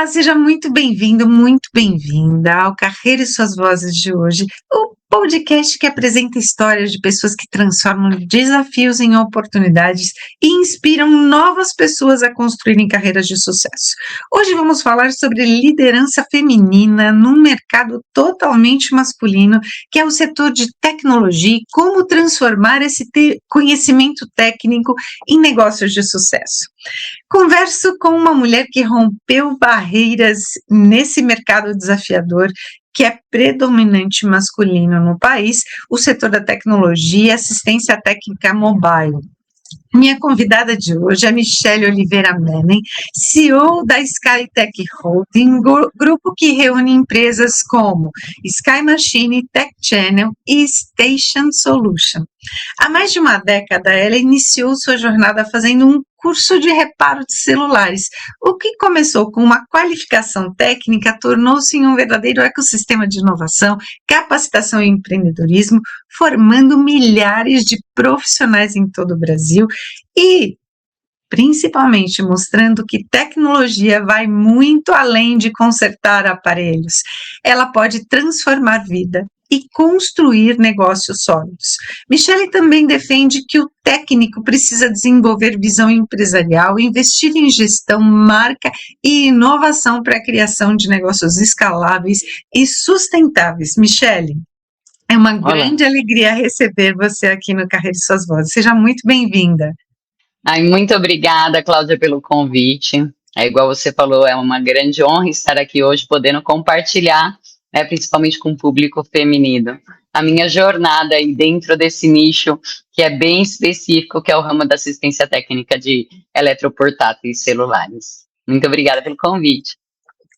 Olá, seja muito bem-vindo, muito bem-vinda ao Carreira e Suas Vozes de hoje, o podcast que apresenta histórias de pessoas que transformam desafios em oportunidades e inspiram novas pessoas a construírem carreiras de sucesso. Hoje vamos falar sobre liderança feminina num mercado totalmente masculino, que é o setor de tecnologia, e como transformar esse conhecimento técnico em negócios de sucesso. Converso com uma mulher que rompeu barreiras nesse mercado desafiador, que é predominante masculino no país, o setor da tecnologia e assistência técnica mobile. Minha convidada de hoje é Michele Oliveira Menem, CEO da Skytech Holding, grupo que reúne empresas como Sky Machine, Tech Channel e Station Solution. Há mais de uma década, ela iniciou sua jornada fazendo um curso de reparo de celulares. O que começou com uma qualificação técnica tornou-se em um verdadeiro ecossistema de inovação, capacitação e empreendedorismo, formando milhares de profissionais em todo o Brasil e, principalmente, mostrando que tecnologia vai muito além de consertar aparelhos. Ela pode transformar vida e construir negócios sólidos. Michele também defende que o técnico precisa desenvolver visão empresarial, investir em gestão, marca e inovação para a criação de negócios escaláveis e sustentáveis. Michele, é uma grande alegria receber você aqui no Carreira e Suas Vozes. Seja muito bem-vinda. Muito obrigada, Cláudia, pelo convite. É igual você falou, é uma grande honra estar aqui hoje, podendo compartilhar, principalmente com o público feminino, a minha jornada aí dentro desse nicho, que é bem específico, que é o ramo da assistência técnica de eletroportáteis celulares. Muito obrigada pelo convite.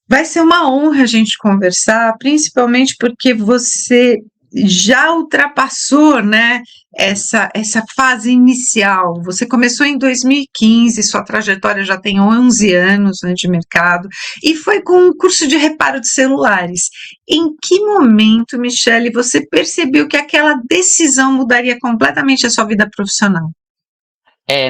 Vai ser uma honra a gente conversar, principalmente porque você já ultrapassou, né, essa fase inicial. Você começou em 2015, sua trajetória já tem 11 anos, né, de mercado, e foi com um curso de reparo de celulares. Em que momento, Michele, você percebeu que aquela decisão mudaria completamente a sua vida profissional?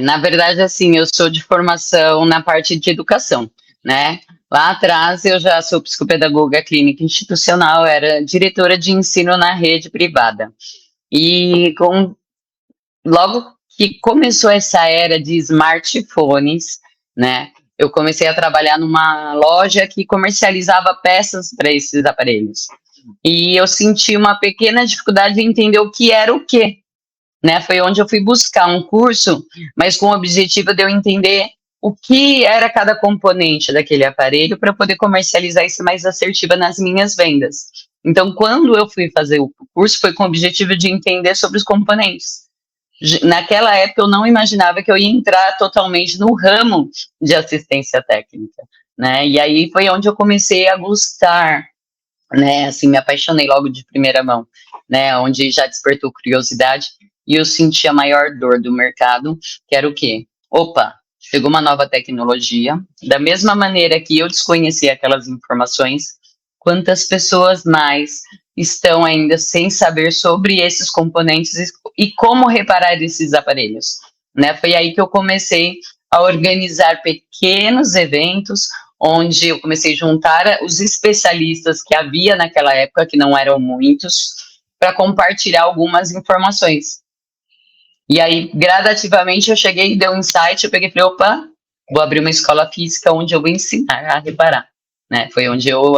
Na verdade, assim, eu sou de formação na parte de educação, né? Lá atrás eu já sou psicopedagoga clínica institucional, era diretora de ensino na rede privada. E logo que começou essa era de smartphones, né, eu comecei a trabalhar numa loja que comercializava peças para esses aparelhos. E eu senti uma pequena dificuldade em entender o que era o quê, né? Foi onde eu fui buscar um curso, mas com o objetivo de eu entender o que era cada componente daquele aparelho para poder comercializar isso mais assertiva nas minhas vendas. Então, quando eu fui fazer o curso, foi com o objetivo de entender sobre os componentes. Naquela época, eu não imaginava que eu ia entrar totalmente no ramo de assistência técnica, né? E aí foi onde eu comecei a gostar, né? Assim, me apaixonei logo de primeira mão, né? Onde já despertou curiosidade e eu senti a maior dor do mercado, que era o quê? Opa, chegou uma nova tecnologia, da mesma maneira que eu desconhecia aquelas informações, quantas pessoas mais estão ainda sem saber sobre esses componentes e como reparar esses aparelhos, né? Foi aí que eu comecei a organizar pequenos eventos, onde eu comecei a juntar os especialistas que havia naquela época, que não eram muitos, para compartilhar algumas informações. E aí, gradativamente, eu cheguei e dei um insight, eu peguei e falei, opa, vou abrir uma escola física onde eu vou ensinar a reparar, né? Foi onde eu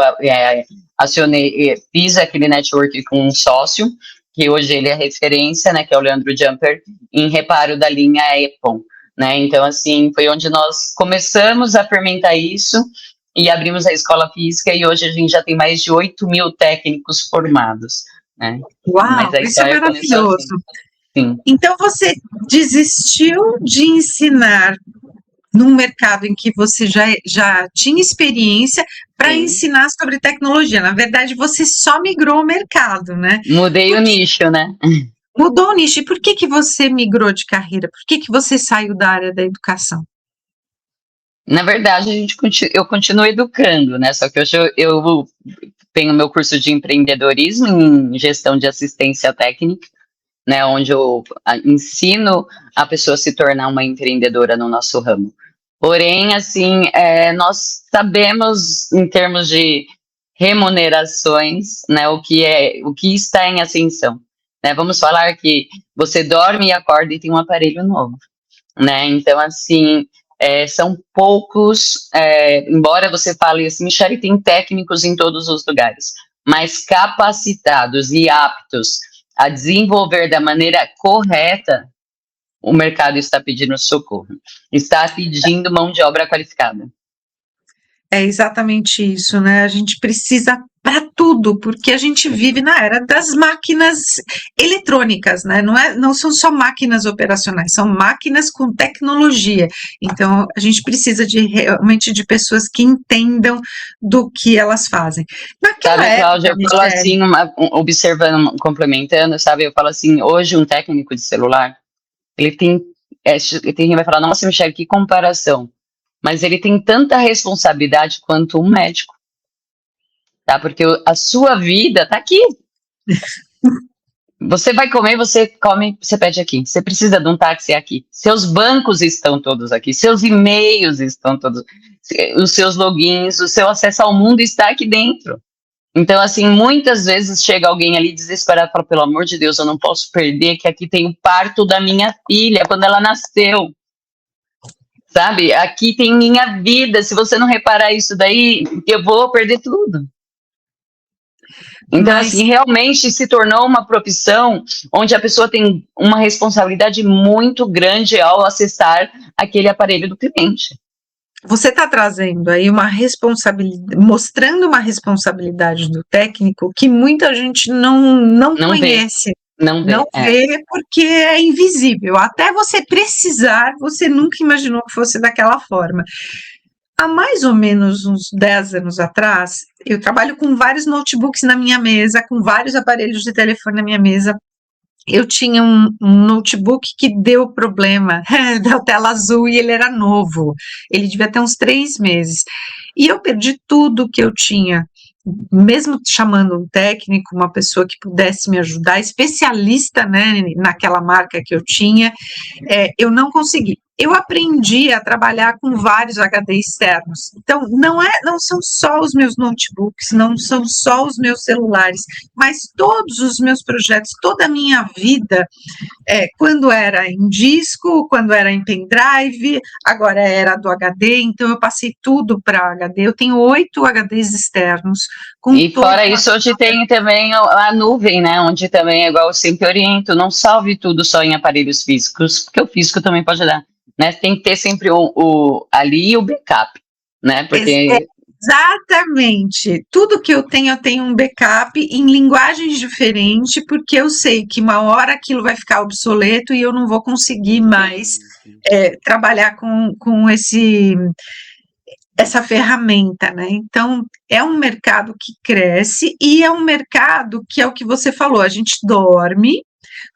acionei, fiz aquele network com um sócio, que hoje ele é referência, né, que é o Leandro Jumper, em reparo da linha Epon, né? Então, assim, foi onde nós começamos a fermentar isso e abrimos a escola física e hoje a gente já tem mais de 8.000 técnicos formados, né? Uau, isso é maravilhoso. Sim. Então, você desistiu de ensinar num mercado em que você já tinha experiência para ensinar sobre tecnologia. Na verdade, você só migrou o mercado, né? Mudei o nicho, né? Mudou o nicho. E por que que migrou de carreira? Por que que você saiu da área da educação? Na verdade, eu continuo educando, né? Só que hoje eu tenho meu curso de empreendedorismo em gestão de assistência técnica, né, onde eu ensino a pessoa a se tornar uma empreendedora no nosso ramo. Porém, assim, nós sabemos, em termos de remunerações, né, o que está em ascensão. Né? Vamos falar que você dorme e acorda e tem um aparelho novo. Né? Então, assim, são poucos, embora você fale assim, Michele, tem técnicos em todos os lugares, mas capacitados e aptos a desenvolver da maneira correta, o mercado está pedindo socorro, está pedindo mão de obra qualificada. É exatamente isso, né? A gente precisa para tudo, porque a gente vive na era das máquinas eletrônicas, né? Não são só máquinas operacionais, são máquinas com tecnologia. Então, a gente precisa realmente de pessoas que entendam do que elas fazem. Naquela Sabe, época, Cláudia, eu falo assim, observando, complementando, sabe? Eu falo assim, hoje um técnico de celular, ele tem quem vai falar, nossa, Michele, que comparação. Mas ele tem tanta responsabilidade quanto um médico, tá? Porque a sua vida tá aqui. Você vai comer, você come, você pede aqui. Você precisa de um táxi aqui. Seus bancos estão todos aqui. Seus e-mails estão todos. Os seus logins, o seu acesso ao mundo está aqui dentro. Então, assim, muitas vezes chega alguém ali desesperado e fala, pelo amor de Deus, eu não posso perder que aqui tem o parto da minha filha, quando ela nasceu. Sabe? Aqui tem minha vida. Se você não reparar isso daí, eu vou perder tudo. Então, assim, realmente se tornou uma profissão onde a pessoa tem uma responsabilidade muito grande ao acessar aquele aparelho do cliente. Você está trazendo aí uma responsabilidade, mostrando uma responsabilidade do técnico que muita gente não conhece. Não vê porque é invisível. Até você precisar, você nunca imaginou que fosse daquela forma. Há mais ou menos uns 10 anos atrás, eu trabalho com vários notebooks na minha mesa, com vários aparelhos de telefone na minha mesa. Eu tinha um notebook que deu problema, deu tela azul e ele era novo. Ele devia ter uns 3 meses. E eu perdi tudo que eu tinha. Mesmo chamando um técnico, uma pessoa que pudesse me ajudar, especialista, né, naquela marca que eu tinha, eu não consegui. Eu aprendi a trabalhar com vários HD externos. Então, não são só os meus notebooks, não são só os meus celulares, mas todos os meus projetos, toda a minha vida, quando era em disco, quando era em pendrive, agora era do HD, então eu passei tudo para HD. Eu tenho 8 HDs externos. E fora isso, hoje tem também a nuvem, né? Onde também é igual eu sempre oriento, não salve tudo só em aparelhos físicos, porque o físico também pode dar. Né? Tem que ter sempre ali o backup, né? Porque... Exatamente. Tudo que eu tenho um backup em linguagens diferentes, porque eu sei que uma hora aquilo vai ficar obsoleto e eu não vou conseguir mais trabalhar com essa ferramenta, né? Então, é um mercado que cresce e é um mercado que é o que você falou, a gente dorme.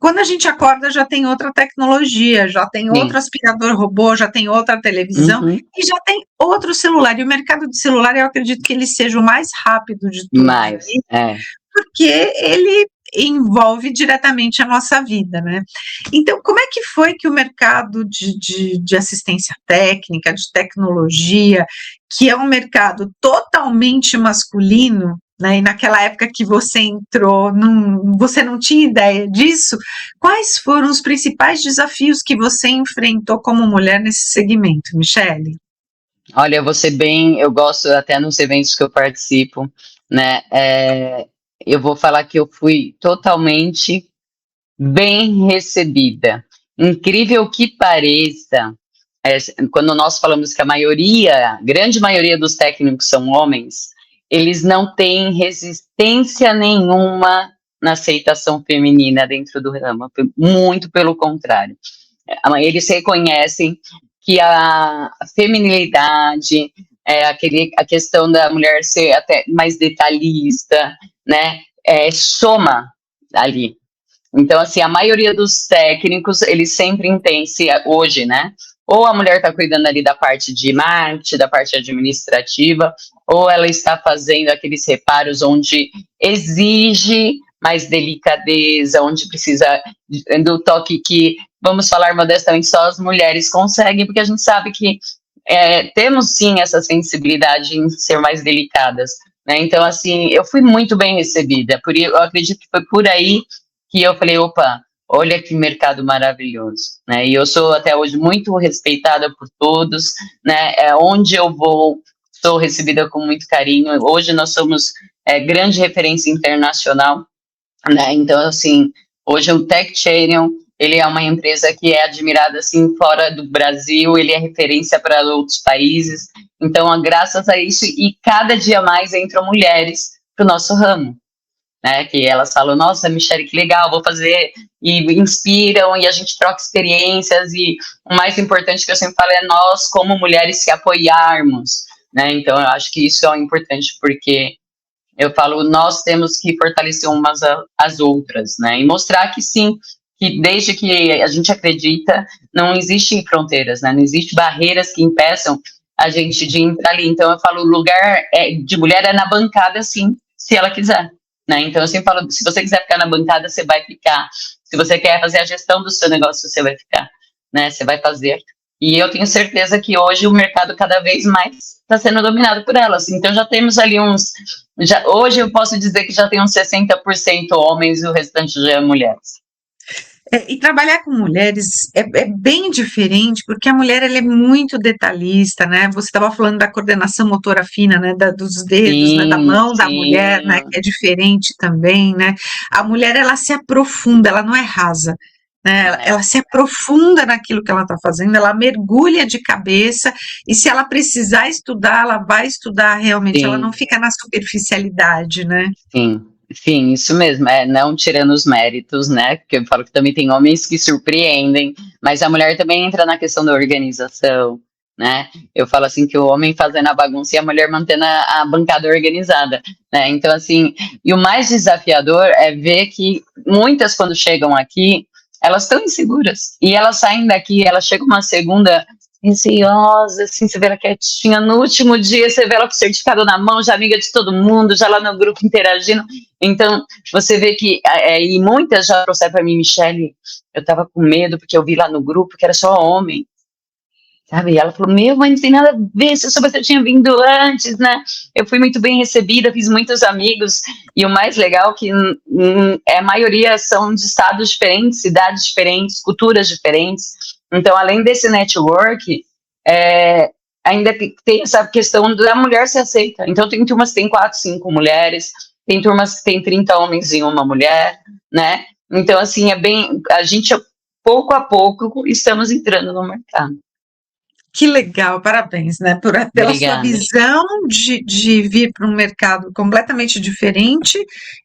Quando a gente acorda, já tem outra tecnologia, já tem outro aspirador robô, já tem outra televisão e já tem outro celular. E o mercado de celular, eu acredito que ele seja o mais rápido de todos, porque ele envolve diretamente a nossa vida, né? Então, como é que foi que o mercado de assistência técnica, de tecnologia, que é um mercado totalmente masculino, né, e naquela época que você entrou, você não tinha ideia disso, quais foram os principais desafios que você enfrentou como mulher nesse segmento, Michele? Olha, eu gosto até nos eventos que eu participo, né, eu vou falar que eu fui totalmente bem recebida. Incrível que pareça, quando nós falamos que a grande maioria dos técnicos são homens, eles não têm resistência nenhuma na aceitação feminina dentro do ramo, muito pelo contrário. Eles reconhecem que a feminilidade, a questão da mulher ser até mais detalhista, né, soma ali. Então, assim, a maioria dos técnicos, eles sempre entendem, hoje, né, ou a mulher está cuidando ali da parte de marketing, da parte administrativa, ou ela está fazendo aqueles reparos onde exige mais delicadeza, onde precisa do toque que, vamos falar modestamente, só as mulheres conseguem, porque a gente sabe que temos sim essa sensibilidade em ser mais delicadas, né? Então, assim, eu fui muito bem recebida, eu acredito que foi por aí que eu falei, opa, olha que mercado maravilhoso, né? E eu sou até hoje muito respeitada por todos, né? Onde eu vou, sou recebida com muito carinho. Hoje nós somos grande referência internacional, né? Então, assim, hoje o Tech Channel, ele é uma empresa que é admirada, assim, fora do Brasil, ele é referência para outros países. Então, graças a isso, e cada dia mais entram mulheres para o nosso ramo, né? Que elas falam, nossa, Michele, que legal, vou fazer, e inspiram, e a gente troca experiências, e o mais importante que eu sempre falo é nós, como mulheres, se apoiarmos, né? Então, eu acho que isso é importante, porque eu falo, nós temos que fortalecer umas às outras, né? E mostrar que sim, que desde que a gente acredita, não existem fronteiras, né? Não existem barreiras que impeçam a gente de entrar ali. Então, eu falo, o lugar de mulher é na bancada, sim, se ela quiser, né? Então, eu sempre falo, se você quiser ficar na bancada, você vai ficar. Se você quer fazer a gestão do seu negócio, você vai ficar, né? Você vai fazer. E eu tenho certeza que hoje o mercado cada vez mais está sendo dominado por elas. Então, já temos ali hoje eu posso dizer que já tem uns 60% homens e o restante já é mulheres. E trabalhar com mulheres é bem diferente, porque a mulher ela é muito detalhista, né? Você estava falando da coordenação motora fina, né? Dos dedos, né? Da mão da mulher, né? Que é diferente também, né? A mulher ela se aprofunda, ela não é rasa, né? Ela se aprofunda naquilo que ela está fazendo, ela mergulha de cabeça, e se ela precisar estudar, ela vai estudar realmente, ela não fica na superficialidade, né? Sim, isso mesmo, não tirando os méritos, né, porque eu falo que também tem homens que surpreendem, mas a mulher também entra na questão da organização, né, eu falo assim que o homem fazendo a bagunça e a mulher mantendo a bancada organizada, né, então assim, e o mais desafiador é ver que muitas quando chegam aqui, elas estão inseguras, e elas saem daqui, elas chegam uma segunda receosa, assim, você vê ela quietinha, no último dia você vê ela com o certificado na mão, já amiga de todo mundo, já lá no grupo interagindo, então você vê que, e muitas já trouxeram para mim, Michele, eu tava com medo, porque eu vi lá no grupo que era só homem, sabe, e ela falou, mas não tem nada a ver, se eu soubesse eu tinha vindo antes, né, eu fui muito bem recebida, fiz muitos amigos, e o mais legal é que a maioria são de estados diferentes, cidades diferentes, culturas diferentes. Então, além desse network, ainda tem essa questão da mulher se aceita. Então, tem turmas que tem 4, 5 mulheres, tem turmas que tem 30 homens e uma mulher, né? Então, assim, a gente, pouco a pouco, estamos entrando no mercado. Que legal, parabéns, né? Pela sua visão de vir para um mercado completamente diferente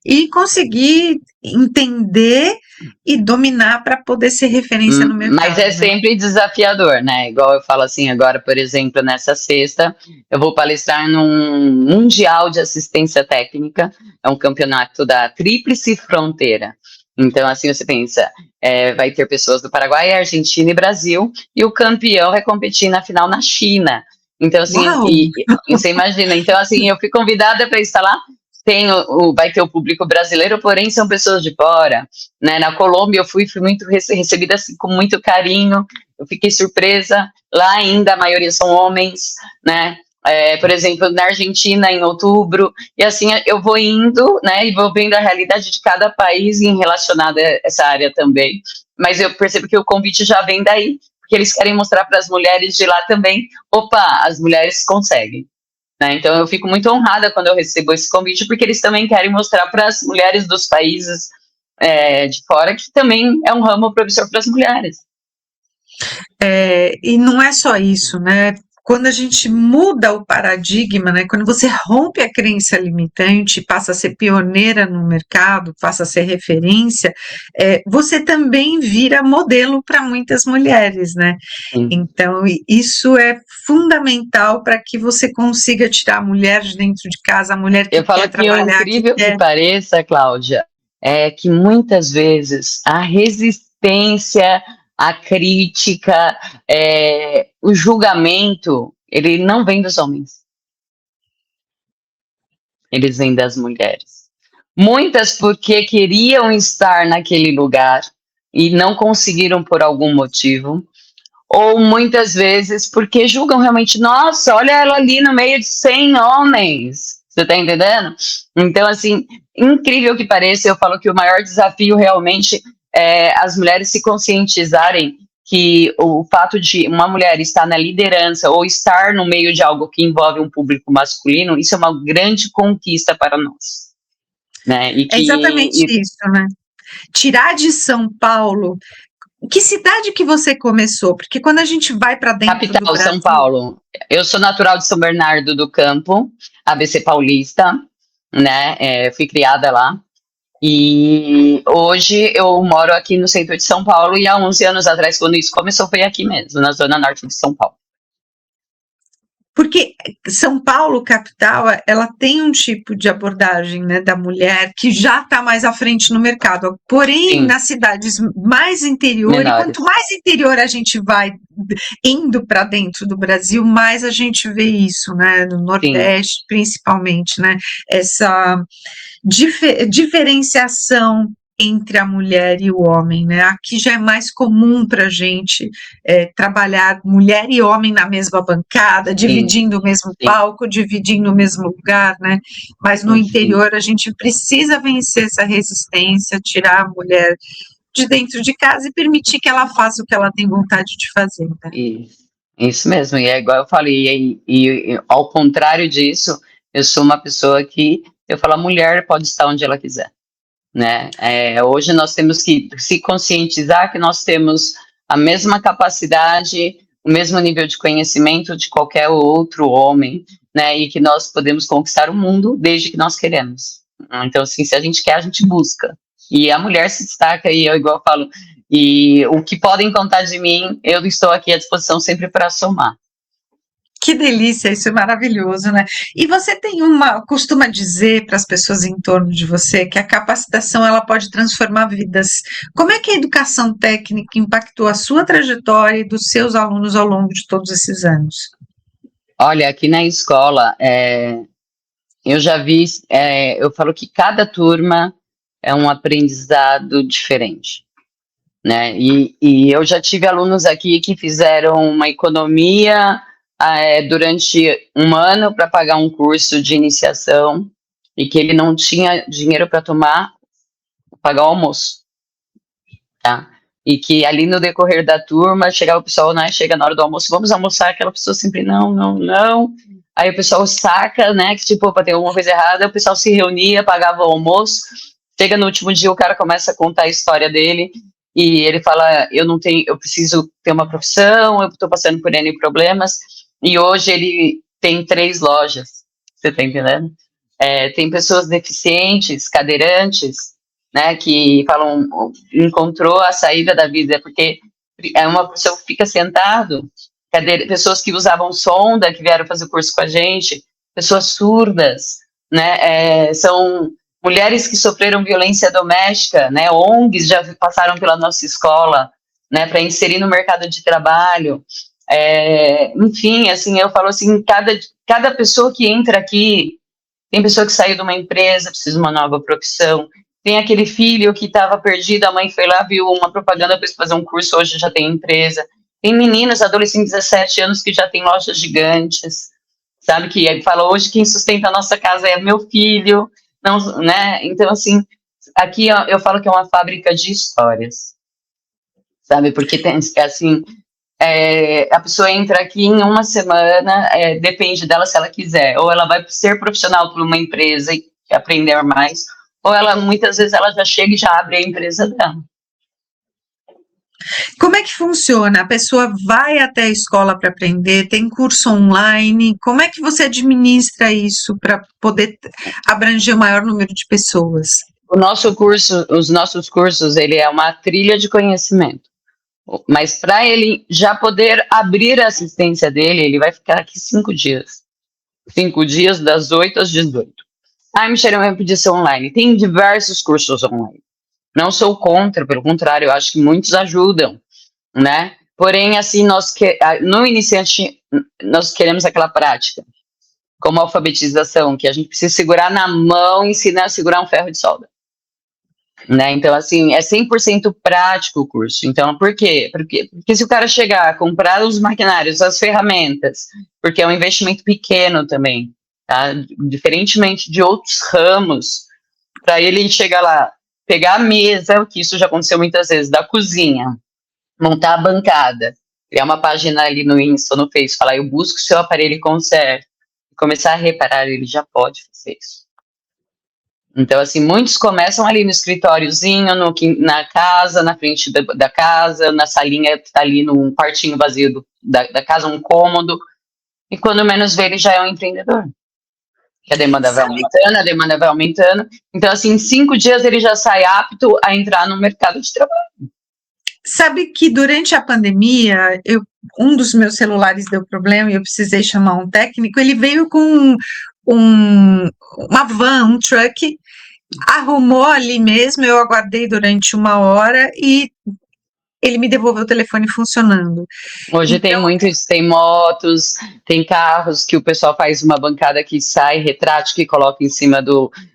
e conseguir entender e dominar para poder ser referência no mercado. Mas sempre desafiador, né? Igual eu falo assim, agora, por exemplo, nessa sexta, eu vou palestrar num Mundial de Assistência Técnica, é um campeonato da Tríplice Fronteira. Então, assim, você pensa, vai ter pessoas do Paraguai, Argentina e Brasil, e o campeão vai competir na final na China. Então, assim, e você imagina, então, assim, eu fui convidada para estar lá, vai ter o público brasileiro, porém são pessoas de fora, né? Na Colômbia eu fui muito recebida assim, com muito carinho, eu fiquei surpresa, lá ainda a maioria são homens, né? Por exemplo, na Argentina, em outubro, e assim eu vou indo, né, e vou vendo a realidade de cada país em relacionado a essa área também, mas eu percebo que o convite já vem daí, porque eles querem mostrar para as mulheres de lá também, opa, as mulheres conseguem, né, então eu fico muito honrada quando eu recebo esse convite, porque eles também querem mostrar para as mulheres dos países de fora que também é um ramo promissor para as mulheres. E não é só isso, né? Quando a gente muda o paradigma, né? Quando você rompe a crença limitante, passa a ser pioneira no mercado, passa a ser referência, você também vira modelo para muitas mulheres, né? Sim. Então, isso é fundamental para que você consiga tirar a mulher de dentro de casa, a mulher que quer trabalhar. Eu falo que o incrível que pareça, Cláudia, é que muitas vezes a resistência, a crítica, o julgamento, ele não vem dos homens. Eles vêm das mulheres. Muitas porque queriam estar naquele lugar e não conseguiram por algum motivo. ou muitas vezes porque julgam realmente, nossa, olha ela ali no meio de 100 homens, você tá entendendo? Então, assim, incrível que pareça, eu falo que o maior desafio realmente é as mulheres se conscientizarem que o fato de uma mulher estar na liderança ou estar no meio de algo que envolve um público masculino, isso é uma grande conquista para nós, né? É exatamente isso, né? Tirar de São Paulo. Que cidade que você começou? Porque quando a gente vai para dentro do Capital, São Brasil. Paulo. Eu sou natural de São Bernardo do Campo, ABC paulista, né? Fui criada lá. E hoje eu moro aqui no centro de São Paulo e há 11 anos atrás, quando isso começou, foi aqui mesmo, na zona norte de São Paulo. Porque São Paulo, capital, ela tem um tipo de abordagem, né, da mulher que já está mais à frente no mercado. Porém, Sim, nas cidades mais interior, e quanto menores. mais interior a gente vai indo para dentro do Brasil, mais a gente vê isso, né, no Sim, Nordeste, principalmente, né, essa diferenciação entre a mulher e o homem, né? Aqui já é mais comum para a gente trabalhar mulher e homem na mesma bancada, sim, dividindo o mesmo sim, palco, dividindo o mesmo lugar, né? Mas no sim. interior a gente precisa vencer essa resistência, tirar a mulher de dentro de casa e permitir que ela faça o que ela tem vontade de fazer, né? Isso mesmo, e é igual eu falei, e ao contrário disso, eu sou uma pessoa que eu falo, a mulher pode estar onde ela quiser, né? Hoje nós temos que se conscientizar que nós temos a mesma capacidade, o mesmo nível de conhecimento de qualquer outro homem, né? E que nós podemos conquistar o mundo desde que nós queremos. Então, assim, se a gente quer, a gente busca. E a mulher se destaca, e eu igual falo, e o que podem contar de mim, eu estou aqui à disposição sempre para somar. Que delícia, isso é maravilhoso, né? E você costuma dizer para as pessoas em torno de você que a capacitação ela pode transformar vidas. Como é que a educação técnica impactou a sua trajetória e dos seus alunos ao longo de todos esses anos? Olha, aqui na escola, eu já vi, eu falo que cada turma é um aprendizado diferente, né? E eu já tive alunos aqui que fizeram uma economia durante um ano para pagar um curso de iniciação e que ele não tinha dinheiro para pagar o almoço, tá? E que ali no decorrer da turma, chegava o pessoal, né? Chega na hora do almoço, vamos almoçar, aquela pessoa sempre, não, não, não. Aí o pessoal saca, né? Que tipo, para ter alguma coisa errada, o pessoal se reunia, pagava o almoço. Chega no último dia, o cara começa a contar a história dele e ele fala, eu não tenho, eu preciso ter uma profissão, eu estou passando por N problemas. E hoje ele tem 3 lojas, você tá entendendo? Tem pessoas deficientes, cadeirantes, né, que falam, encontrou a saída da vida, porque é uma pessoa que fica sentado, pessoas que usavam sonda, que vieram fazer o curso com a gente, pessoas surdas, né, são mulheres que sofreram violência doméstica, né, ONGs já passaram pela nossa escola, né, para inserir no mercado de trabalho, enfim, assim, eu falo assim, cada pessoa que entra aqui, tem pessoa que saiu de uma empresa, precisa de uma nova profissão, tem aquele filho que estava perdido, a mãe foi lá, viu uma propaganda para fazer um curso, hoje já tem empresa. Tem meninos, adolescentes de 17 anos que já tem lojas gigantes, sabe? Que fala, hoje quem sustenta a nossa casa é meu filho, não, né? Então, assim, aqui eu falo que é uma fábrica de histórias, sabe? Porque tem, assim, a pessoa entra aqui em uma semana, depende dela se ela quiser, ou ela vai ser profissional por uma empresa e aprender mais, ou ela, muitas vezes, ela já chega e já abre a empresa dela. Como é que funciona? A pessoa vai até a escola para aprender, tem curso online, como é que você administra isso para poder abranger o maior número de pessoas? Os nossos cursos, ele é uma trilha de conhecimento. Mas para ele já poder abrir a assistência dele, ele vai ficar aqui 5 dias. 5 dias, das 8 às 18. Michelle, eu podia ser online. Tem diversos cursos online. Não sou contra, pelo contrário, eu acho que muitos ajudam, né? Porém, assim, no iniciante, nós queremos aquela prática, como a alfabetização, que a gente precisa segurar na mão e ensinar a segurar um ferro de solda. né? Então, assim, é 100% prático o curso. Então, por quê? Porque se o cara chegar, comprar os maquinários, as ferramentas, porque é um investimento pequeno também, tá? Diferentemente de outros ramos, para ele chegar lá, pegar a mesa, que isso já aconteceu muitas vezes, da cozinha, montar a bancada, criar uma página ali no Insta, no Face, falar, eu busco seu aparelho conserto, e começar a reparar, ele já pode fazer isso. Então, assim, muitos começam ali no escritóriozinho, na casa, na frente da casa, na salinha que está ali num quartinho vazio da casa, um cômodo, e quando menos vê, ele já é um empreendedor. Que a demanda vai aumentando, a demanda vai aumentando. Então, assim, em 5 dias ele já sai apto a entrar no mercado de trabalho. Sabe que durante a pandemia, um dos meus celulares deu problema e eu precisei chamar um técnico. Ele veio com uma van, um truck, arrumou ali mesmo. Eu aguardei durante 1 hora e ele me devolveu o telefone funcionando. Hoje tem muitos, tem motos, tem carros que o pessoal faz uma bancada que sai, retrátil, que coloca em cima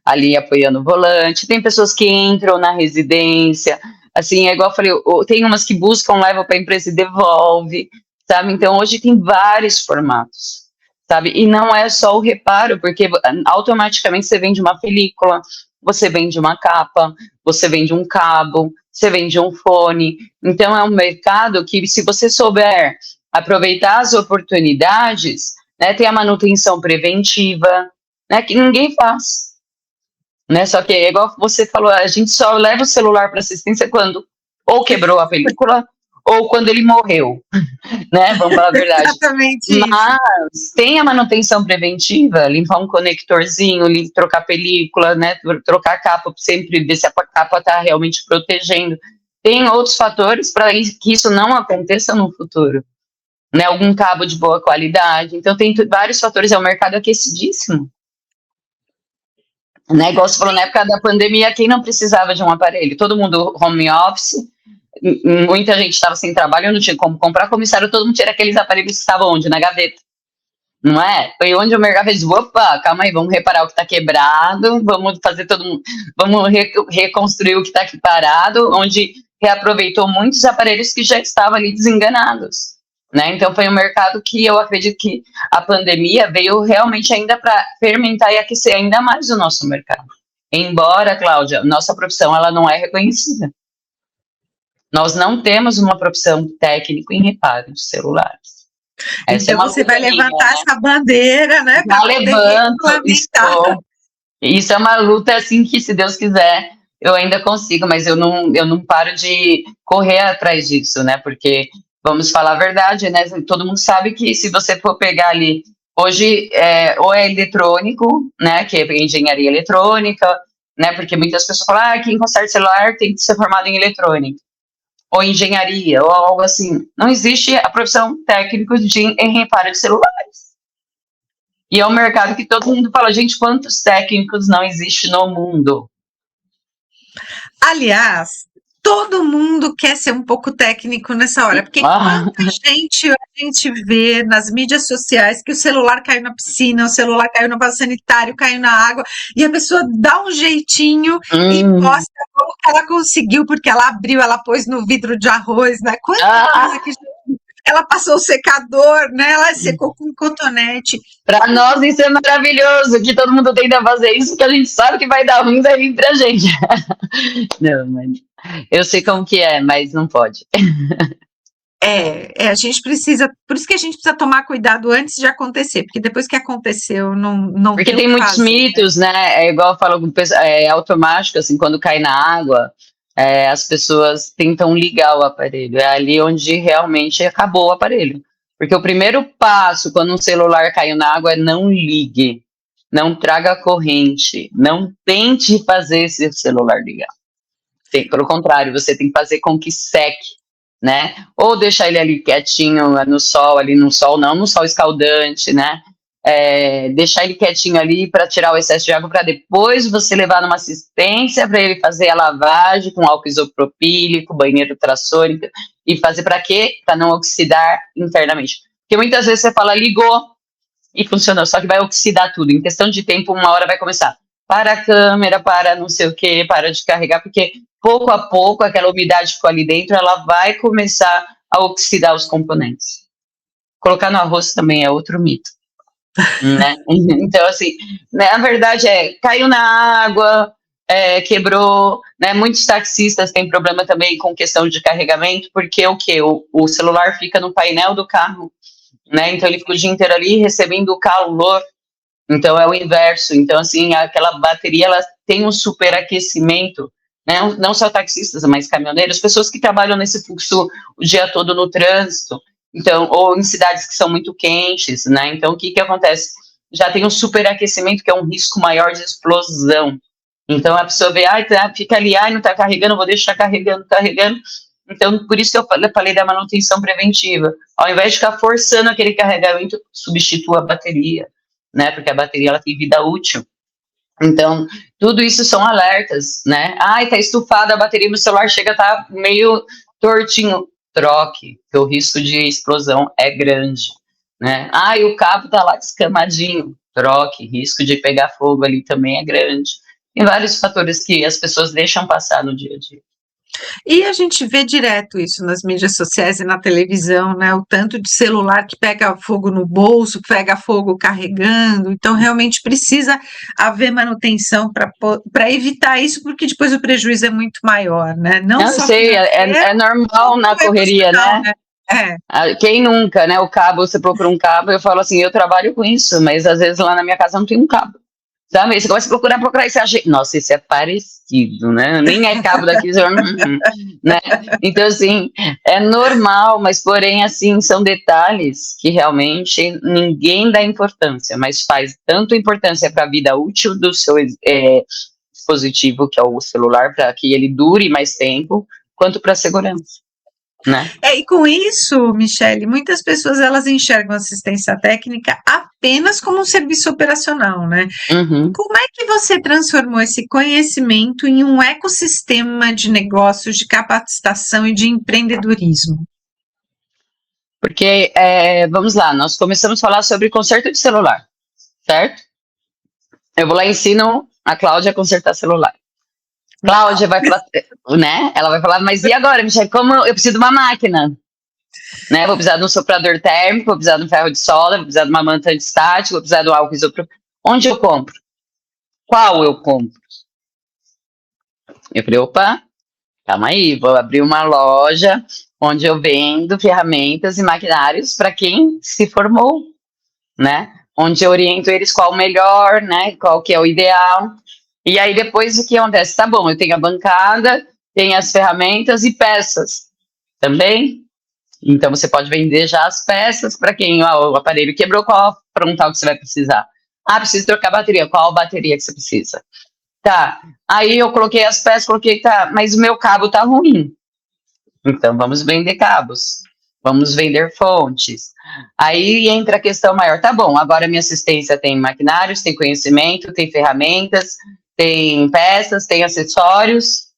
ali apoiando o volante. Tem pessoas que entram na residência, assim, é igual eu falei, tem umas que buscam, levam para a empresa e devolve, sabe? Então hoje tem vários formatos, sabe? E não é só o reparo, porque automaticamente você vende uma película, você vende uma capa, você vende um cabo, você vende um fone. Então é um mercado que, se você souber aproveitar as oportunidades, né, tem a manutenção preventiva, né, que ninguém faz. Né? Só que, igual você falou, a gente só leva o celular para assistência quando ou quebrou a película ou quando ele morreu, né? Vamos falar a verdade. Exatamente. Mas tem a manutenção preventiva, limpar um conectorzinho, trocar película, né? Trocar a capa, sempre ver se a capa está realmente protegendo. Tem outros fatores para que isso não aconteça no futuro, né? Algum cabo de boa qualidade. Então tem vários fatores. É um mercado aquecidíssimo. Né? Igual você falou, na época da pandemia, quem não precisava de um aparelho? Todo mundo home office, muita gente estava sem trabalho, não tinha como comprar comissário, todo mundo tinha aqueles aparelhos que estavam onde? Na gaveta. Não é? Foi onde o mercado fez, opa, calma aí, vamos reparar o que está quebrado, vamos fazer vamos reconstruir o que está aqui parado, onde reaproveitou muitos aparelhos que já estavam ali desenganados. Né? Então foi um mercado que eu acredito que a pandemia veio realmente ainda para fermentar e aquecer ainda mais o nosso mercado. Embora, Cláudia, nossa profissão ela não é reconhecida. Nós não temos uma profissão técnica em reparo de celulares. Essa então você vai levantar essa bandeira, né? Já levanto, isso é uma luta assim que, se Deus quiser, eu ainda consigo, mas eu não paro de correr atrás disso, né? Porque, vamos falar a verdade, né? Todo mundo sabe que, se você for pegar ali, hoje, ou é eletrônico, né? Que é engenharia eletrônica, né? Porque muitas pessoas falam, quem conserta celular tem que ser formado em eletrônica, ou engenharia, ou algo assim. Não existe a profissão técnica em reparo de celulares. E é um mercado que todo mundo fala, gente, quantos técnicos não existe no mundo? Aliás, todo mundo quer ser um pouco técnico nessa hora, porque quanta gente a gente vê nas mídias sociais que o celular caiu na piscina, o celular caiu no vaso sanitário, caiu na água, e a pessoa dá um jeitinho e mostra como que ela conseguiu, porque ela abriu, ela pôs no vidro de arroz, né? Quanta coisa que ela passou o secador, né? Ela secou com cotonete. Para nós isso é maravilhoso, que todo mundo tenta fazer isso, que a gente sabe que vai dar ruim daí pra gente. Não, mas eu sei como que é, mas não pode. A gente precisa, por isso que a gente precisa tomar cuidado antes de acontecer, porque depois que aconteceu, não porque tem muitos mitos, né? É igual eu falo, é automático, assim, quando cai na água, as pessoas tentam ligar o aparelho. É ali onde realmente acabou o aparelho. Porque o primeiro passo quando um celular caiu na água é não ligue, não traga corrente, não tente fazer esse celular ligar. Pelo contrário, você tem que fazer com que seque, né? Ou deixar ele ali quietinho no sol, não no sol escaldante, né? Deixar ele quietinho ali para tirar o excesso de água, para depois você levar numa assistência para ele fazer a lavagem com álcool isopropílico, banheiro ultrassônico, e fazer para quê? Para não oxidar internamente. Porque muitas vezes você fala, ligou e funcionou, só que vai oxidar tudo. Em questão de tempo, 1 hora vai começar para a câmera, para não sei o que, para de carregar, porque pouco a pouco aquela umidade que ficou ali dentro, ela vai começar a oxidar os componentes. Colocar no arroz também é outro mito, né? Então, assim, né, a verdade caiu na água, quebrou, né? Muitos taxistas têm problema também com questão de carregamento, porque o quê? O celular fica no painel do carro, né? Então ele fica o dia inteiro ali recebendo o calor. Então é o inverso. Então, assim, aquela bateria, ela tem um superaquecimento, né? Não só taxistas, mas caminhoneiros, pessoas que trabalham nesse fluxo o dia todo no trânsito, então, ou em cidades que são muito quentes, né? Então, o que acontece? Já tem um superaquecimento, que é um risco maior de explosão. Então, a pessoa vê, fica ali, não tá carregando, vou deixar carregando. Então, por isso que eu falei da manutenção preventiva. Ao invés de ficar forçando aquele carregamento, substitua a bateria, né? Porque a bateria, ela tem vida útil. Então, tudo isso são alertas, né? Tá estufada a bateria, meu celular chega a tá meio tortinho. Troque, porque o risco de explosão é grande, né? O cabo tá lá descamadinho. Troque, risco de pegar fogo ali também é grande. Tem vários fatores que as pessoas deixam passar no dia a dia. E a gente vê direto isso nas mídias sociais e na televisão, né? O tanto de celular que pega fogo no bolso, pega fogo carregando. Então, realmente precisa haver manutenção para evitar isso, porque depois o prejuízo é muito maior, né? Não Eu só sei, é normal na correria, né? Quem nunca, né? O cabo, você procura um cabo, eu falo assim, eu trabalho com isso, mas às vezes lá na minha casa não tem um cabo. Sabe? Você começa a procurar e você acha, nossa, isso é parecido, né? Nem é cabo daqui, né? Então, assim, é normal, mas porém, assim, são detalhes que realmente ninguém dá importância, mas faz tanto importância para a vida útil do seu dispositivo, que é o celular, para que ele dure mais tempo, quanto para a segurança. Né? E com isso, Michele, muitas pessoas elas enxergam assistência técnica apenas como um serviço operacional, né? Uhum. Como é que você transformou esse conhecimento em um ecossistema de negócios, de capacitação e de empreendedorismo? Porque, vamos lá, nós começamos a falar sobre conserto de celular, certo? Eu vou lá e ensino a Cláudia a consertar celular. Cláudia vai falar, né? Ela vai falar, mas e agora, Michele, como eu preciso de uma máquina? Né? Vou precisar de um soprador térmico, vou precisar de um ferro de solda, vou precisar de uma manta antistática, vou precisar de um álcool isopropílico. Onde eu compro? Qual eu compro? Eu falei, opa, calma aí, vou abrir uma loja onde eu vendo ferramentas e maquinários para quem se formou, né? Onde eu oriento eles qual o melhor, né? Qual que é o ideal. E aí depois o que acontece? Tá bom, eu tenho a bancada, tenho as ferramentas e peças também. Então você pode vender já as peças para quem o aparelho quebrou, qual frontal que você vai precisar. Preciso trocar a bateria, qual bateria que você precisa? Tá, aí eu coloquei as peças, mas o meu cabo tá ruim. Então vamos vender cabos, vamos vender fontes. Aí entra a questão maior, tá bom, agora minha assistência tem maquinários, tem conhecimento, tem ferramentas, tem peças, tem acessórios.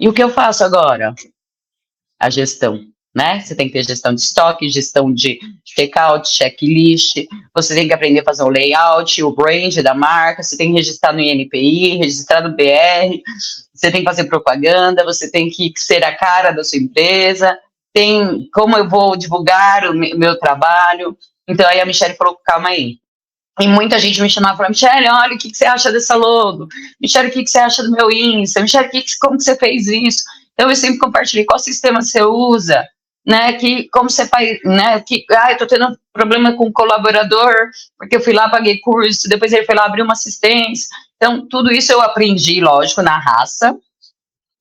E o que eu faço agora? A gestão, né? Você tem que ter gestão de estoque, gestão de checkout, checklist, você tem que aprender a fazer o layout, o brand da marca, você tem que registrar no INPI, registrar no BR, você tem que fazer propaganda, você tem que ser a cara da sua empresa, tem como eu vou divulgar o meu trabalho. Então aí a Michele falou, calma aí. E muita gente me chamava e falava, Michele, olha, o que você acha dessa logo? Michele, o que você acha do meu Insta? Michele, como que você fez isso? Então, eu sempre compartilhei qual sistema você usa, né, como você faz, né, eu tô tendo problema com o colaborador, porque eu fui lá, paguei curso, depois ele foi lá abrir uma assistência. Então, tudo isso eu aprendi, lógico, na raça.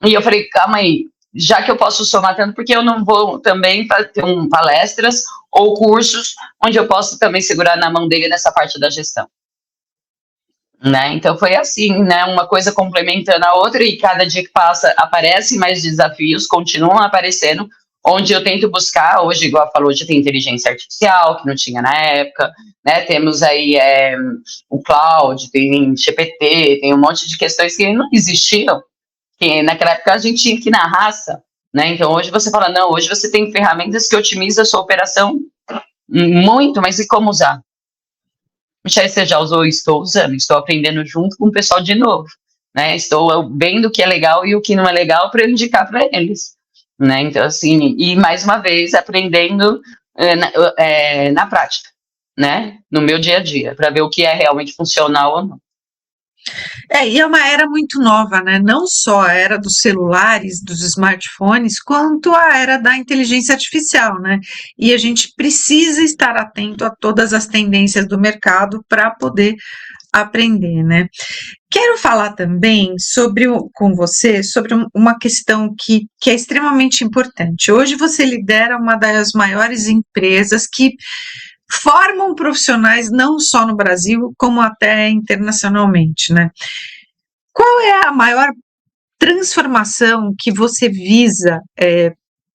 E eu falei, calma aí, já que eu posso somar tanto, porque eu não vou também ter palestras ou cursos onde eu posso também segurar na mão dele nessa parte da gestão. Né? Então foi assim, né? Uma coisa complementando a outra, e cada dia que passa aparecem mais desafios, continuam aparecendo, onde eu tento buscar, hoje, igual falou, hoje tem inteligência artificial, que não tinha na época, né? Temos aí o cloud, tem GPT, tem um monte de questões que não existiam, que naquela época a gente tinha que ir na raça, né? Então hoje você fala, não, hoje você tem ferramentas que otimizam a sua operação muito, mas e como usar? Michele, você já usou? Estou usando, estou aprendendo junto com o pessoal de novo, né? Estou vendo o que é legal e o que não é legal para indicar para eles, né? Então, assim, e mais uma vez aprendendo na prática, né? No meu dia a dia, para ver o que é realmente funcional ou não. E é uma era muito nova, né? Não só a era dos celulares, dos smartphones, quanto a era da inteligência artificial, né? E a gente precisa estar atento a todas as tendências do mercado para poder aprender, né? Quero falar também com você sobre uma questão que é extremamente importante. Hoje você lidera uma das maiores empresas que formam profissionais não só no Brasil, como até internacionalmente, né? Qual é a maior transformação que você visa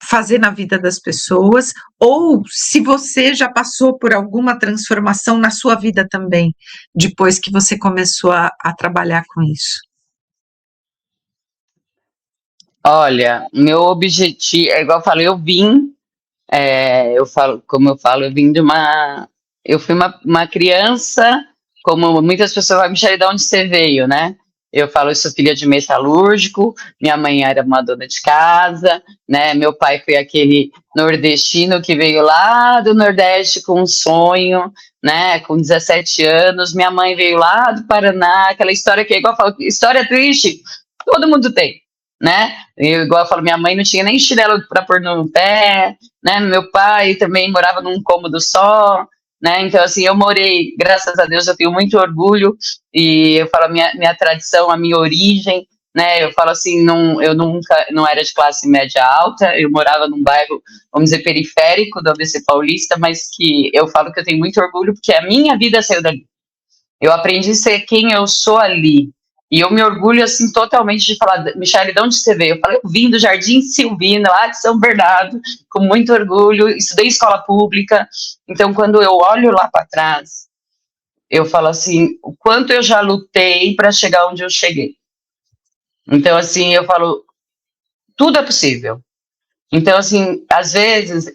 fazer na vida das pessoas? Ou se você já passou por alguma transformação na sua vida também, depois que você começou a trabalhar com isso? Olha, meu objetivo, é igual eu falei, eu vim de uma. Eu fui uma criança, como muitas pessoas falam, Michele, de onde você veio, né? Eu falo, eu sou filha de metalúrgico, minha mãe era uma dona de casa, né? Meu pai foi aquele nordestino que veio lá do Nordeste com um sonho, né? Com 17 anos. Minha mãe veio lá do Paraná, aquela história que, igual eu falo, história triste, todo mundo tem, né? Igual eu falo, minha mãe não tinha nem chinelo para pôr no pé, né? Meu pai também morava num cômodo só, né? Então, assim, eu morei, graças a Deus, eu tenho muito orgulho, e eu falo minha tradição, a minha origem, né? Eu falo assim, eu nunca, não era de classe média alta, eu morava num bairro, vamos dizer, periférico do ABC Paulista, mas que eu falo que eu tenho muito orgulho, porque a minha vida saiu dali. Eu aprendi a ser quem eu sou ali. E eu me orgulho, assim, totalmente de falar, Michele, de onde você veio? Eu falei, eu vim do Jardim Silvina, lá de São Bernardo, com muito orgulho, estudei escola pública. Então, quando eu olho lá para trás, eu falo assim, o quanto eu já lutei para chegar onde eu cheguei. Então, assim, eu falo, tudo é possível. Então, assim, às vezes,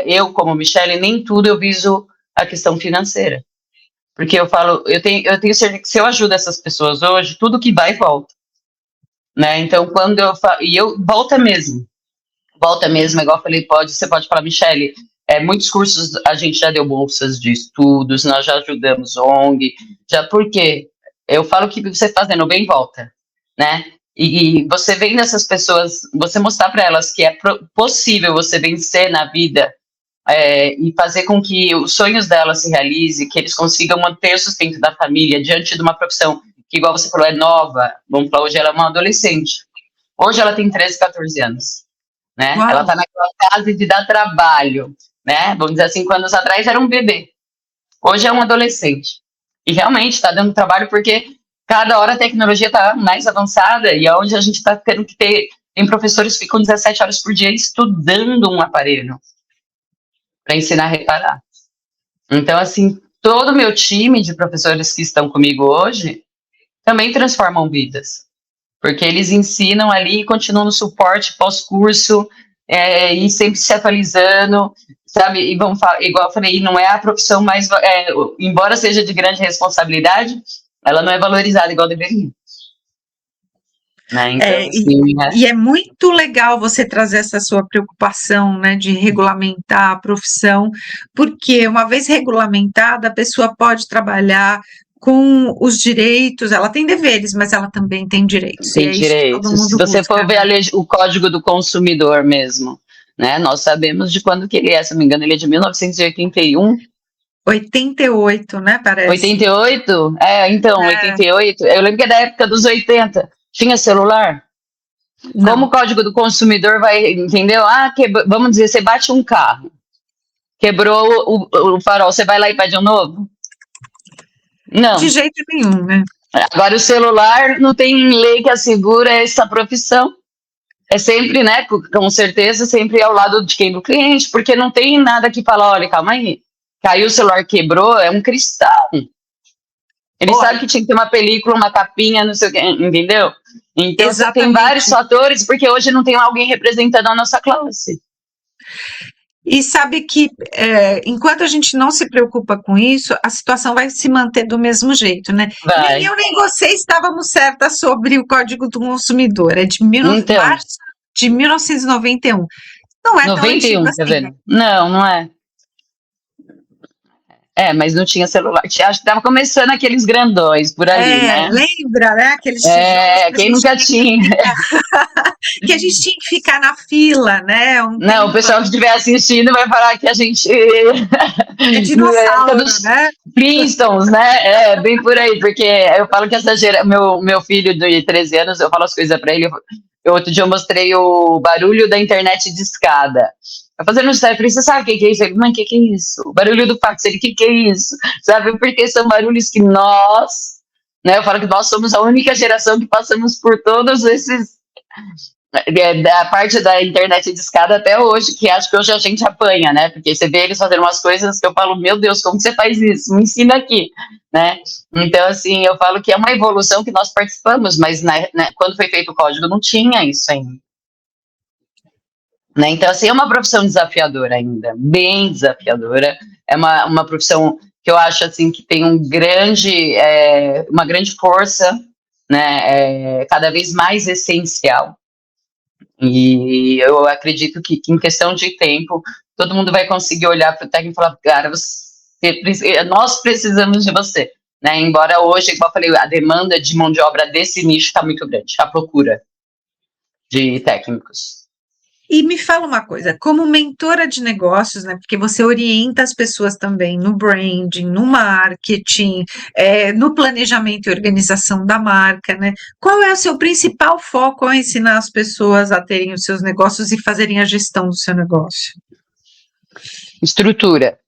eu, como Michele, nem tudo eu viso a questão financeira. Porque eu falo, eu tenho certeza que se eu ajudo essas pessoas hoje, tudo que vai, volta. Né? Então, quando eu falo, e eu, volta mesmo, igual eu falei, você pode falar, Michele, muitos cursos a gente já deu bolsas de estudos, nós já ajudamos ONG, já porque eu falo que você fazendo bem, volta, né? E você vendo essas pessoas, você mostrar para elas que é possível você vencer na vida, e fazer com que os sonhos dela se realizem, que eles consigam manter o sustento da família diante de uma profissão que, igual você falou, é nova. Vamos falar, hoje ela é uma adolescente. Hoje ela tem 13, 14 anos, né? Uau. Ela está naquela fase de dar trabalho, né? Vamos dizer, 5 anos atrás era um bebê. Hoje é um adolescente. E realmente está dando trabalho porque cada hora a tecnologia está mais avançada e é onde a gente está tendo que ter. Tem professores que ficam 17 horas por dia estudando um aparelho para ensinar a reparar. Então, assim, todo o meu time de professores que estão comigo hoje também transformam vidas, porque eles ensinam ali e continuam no suporte pós-curso, e sempre se atualizando, sabe? E vamos falar, igual eu falei, não é a profissão mais, embora seja de grande responsabilidade, ela não é valorizada igual deveria. Né? Então, E é muito legal você trazer essa sua preocupação, né, de regulamentar a profissão, porque uma vez regulamentada, a pessoa pode trabalhar com os direitos, ela tem deveres, mas ela também tem direitos. Tem e é isso que todo direitos. mundo Se você busca, for ver o Código do Consumidor mesmo, né? Nós sabemos de quando que ele é, se não me engano, ele é de 1981. 88, né, parece. 88? Então, 88. Eu lembro que é da época dos 80. Tinha celular? Não. Como o Código do Consumidor vai, entendeu? Vamos dizer, você bate um carro, quebrou o farol, você vai lá e pede um novo? Não. De jeito nenhum, né? Agora, o celular não tem lei que assegura essa profissão. É sempre, né, com certeza, sempre ao lado de quem? Do cliente, porque não tem nada que fala, olha, calma aí, caiu o celular, quebrou, é um cristal. Ele sabe que tinha que ter uma película, uma capinha, não sei o que, entendeu? Então, você tem vários fatores, porque hoje não tem alguém representando a nossa classe. E sabe que enquanto a gente não se preocupa com isso, a situação vai se manter do mesmo jeito, né? Nem Vai. eu nem você estávamos certas sobre o Código do Consumidor, é de Então, março de 1991. Não é tão antigo 91, tá assim, né? vendo? Não, não é. É, mas não tinha celular. Acho que tava começando aqueles grandões por ali, né? Lembra, né? Aqueles tijolos É, quem nunca tinha? que a gente tinha que ficar na fila, né? Um Não, o tempo, pessoal que estiver assistindo vai falar que a gente. é Na época dinossauro, dos né? Flintstones, né? É, bem por aí, porque eu falo que essa geração. Meu filho de 13 anos, eu falo as coisas pra ele. Outro dia eu mostrei o barulho da internet de escada. Eu fazendo um eu falei, você sabe o que é isso? Ele, mãe, o que é isso? O barulho do fax, ele, o que é isso? Sabe, porque são barulhos que nós, né? Eu falo que nós somos a única geração que passamos por todos esses da parte da internet de escada até hoje, que acho que hoje a gente apanha, né? Porque você vê eles fazendo umas coisas que eu falo, meu Deus, como você faz isso? Me ensina aqui, né? Então, assim, eu falo que é uma evolução que nós participamos, mas quando foi feito o código não tinha isso ainda. Né? Então, assim, é uma profissão desafiadora ainda, bem desafiadora. É uma profissão que eu acho, assim, que tem uma grande força, né? Cada vvez mais essencial. E eu acredito que em questão de tempo, todo mundo vai conseguir olhar para o técnico e falar, cara, nós precisamos de você. Né? Embora hoje, como eu falei, a demanda de mão de obra desse nicho está muito grande, a procura de técnicos. E me fala uma coisa, como mentora de negócios, né? Porque você orienta as pessoas também no branding, no marketing, no planejamento e organização da marca, né? Qual é o seu principal foco ao ensinar as pessoas a terem os seus negócios e fazerem a gestão do seu negócio? Estrutura.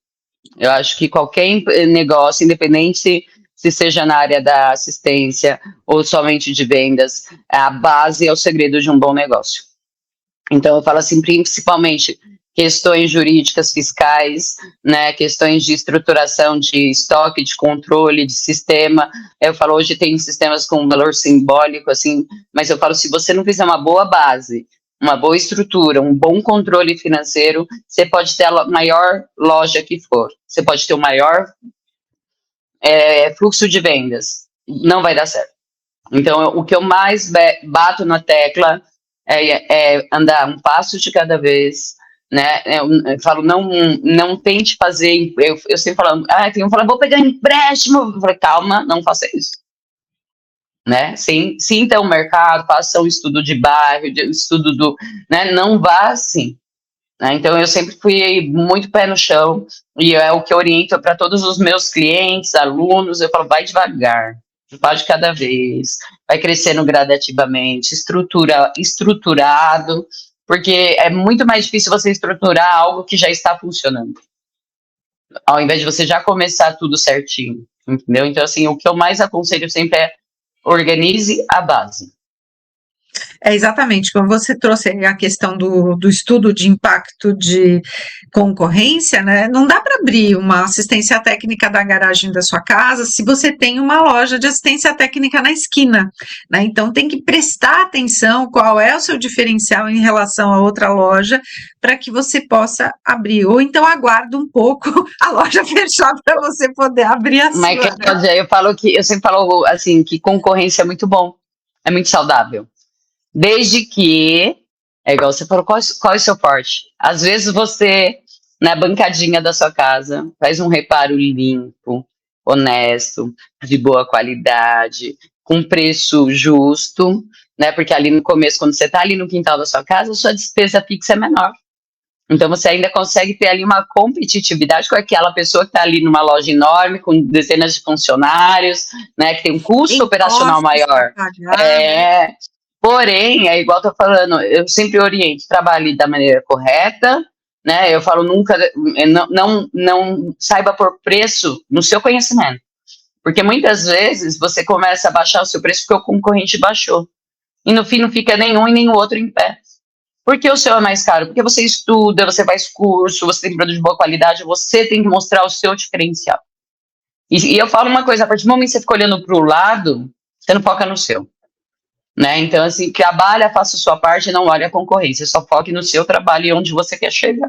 Eu acho que qualquer negócio, independente se seja na área da assistência ou somente de vendas, a base é o segredo de um bom negócio. Então, eu falo assim, principalmente questões jurídicas, fiscais, né, questões de estruturação de estoque, de controle, de sistema. Eu falo, hoje tem sistemas com valor simbólico, assim, mas eu falo, se você não fizer uma boa base, uma boa estrutura, um bom controle financeiro, você pode ter a maior loja que for, você pode ter o maior fluxo de vendas, não vai dar certo. Então, o que eu mais bato na tecla é andar um passo de cada vez, né? Eu falo, não tente fazer. Eu sempre falando, tem um falando, vou pegar empréstimo. Eu falei, calma, não faça isso. Né? Sinta o mercado, faça um estudo de bairro, estudo do. Né? Não vá assim. Né? Então, eu sempre fui muito pé no chão, e é o que eu oriento para todos os meus clientes, alunos. Eu falo, vai devagar. Vai de cada vez, vai crescendo gradativamente, estruturado, porque é muito mais difícil você estruturar algo que já está funcionando, ao invés de você já começar tudo certinho, entendeu? Então, assim, o que eu mais aconselho sempre é organize a base. Exatamente, como você trouxe a questão do estudo de impacto de concorrência, né? Não dá para abrir uma assistência técnica da garagem da sua casa se você tem uma loja de assistência técnica na esquina, né? Então tem que prestar atenção qual é o seu diferencial em relação a outra loja para que você possa abrir, ou então aguarde um pouco a loja fechar para você poder abrir a Mas, sua, né? Cláudia, eu sempre falo assim, que concorrência é muito bom, é muito saudável. Desde que, é igual você falou, qual é o seu forte? Às vezes você, na bancadinha da sua casa, faz um reparo limpo, honesto, de boa qualidade, com preço justo, né? Porque ali no começo, quando você está ali no quintal da sua casa, a sua despesa fixa é menor. Então você ainda consegue ter ali uma competitividade com aquela pessoa que está ali numa loja enorme, com dezenas de funcionários, né? Que tem um custo operacional maior. Né? Porém, é igual eu tô falando, eu sempre oriento, trabalhe da maneira correta, né? Eu falo nunca, não saiba por preço no seu conhecimento. Porque muitas vezes você começa a baixar o seu preço porque o concorrente baixou. E no fim não fica nenhum e nem o outro em pé. Por que o seu é mais caro? Porque você estuda, você faz curso, você tem produto de boa qualidade, você tem que mostrar o seu diferencial. E eu falo uma coisa, a partir do momento que você fica olhando para o lado, você não foca no seu. Né? Então, assim, trabalha, faça a sua parte, não olhe a concorrência, só foque no seu trabalho e onde você quer chegar.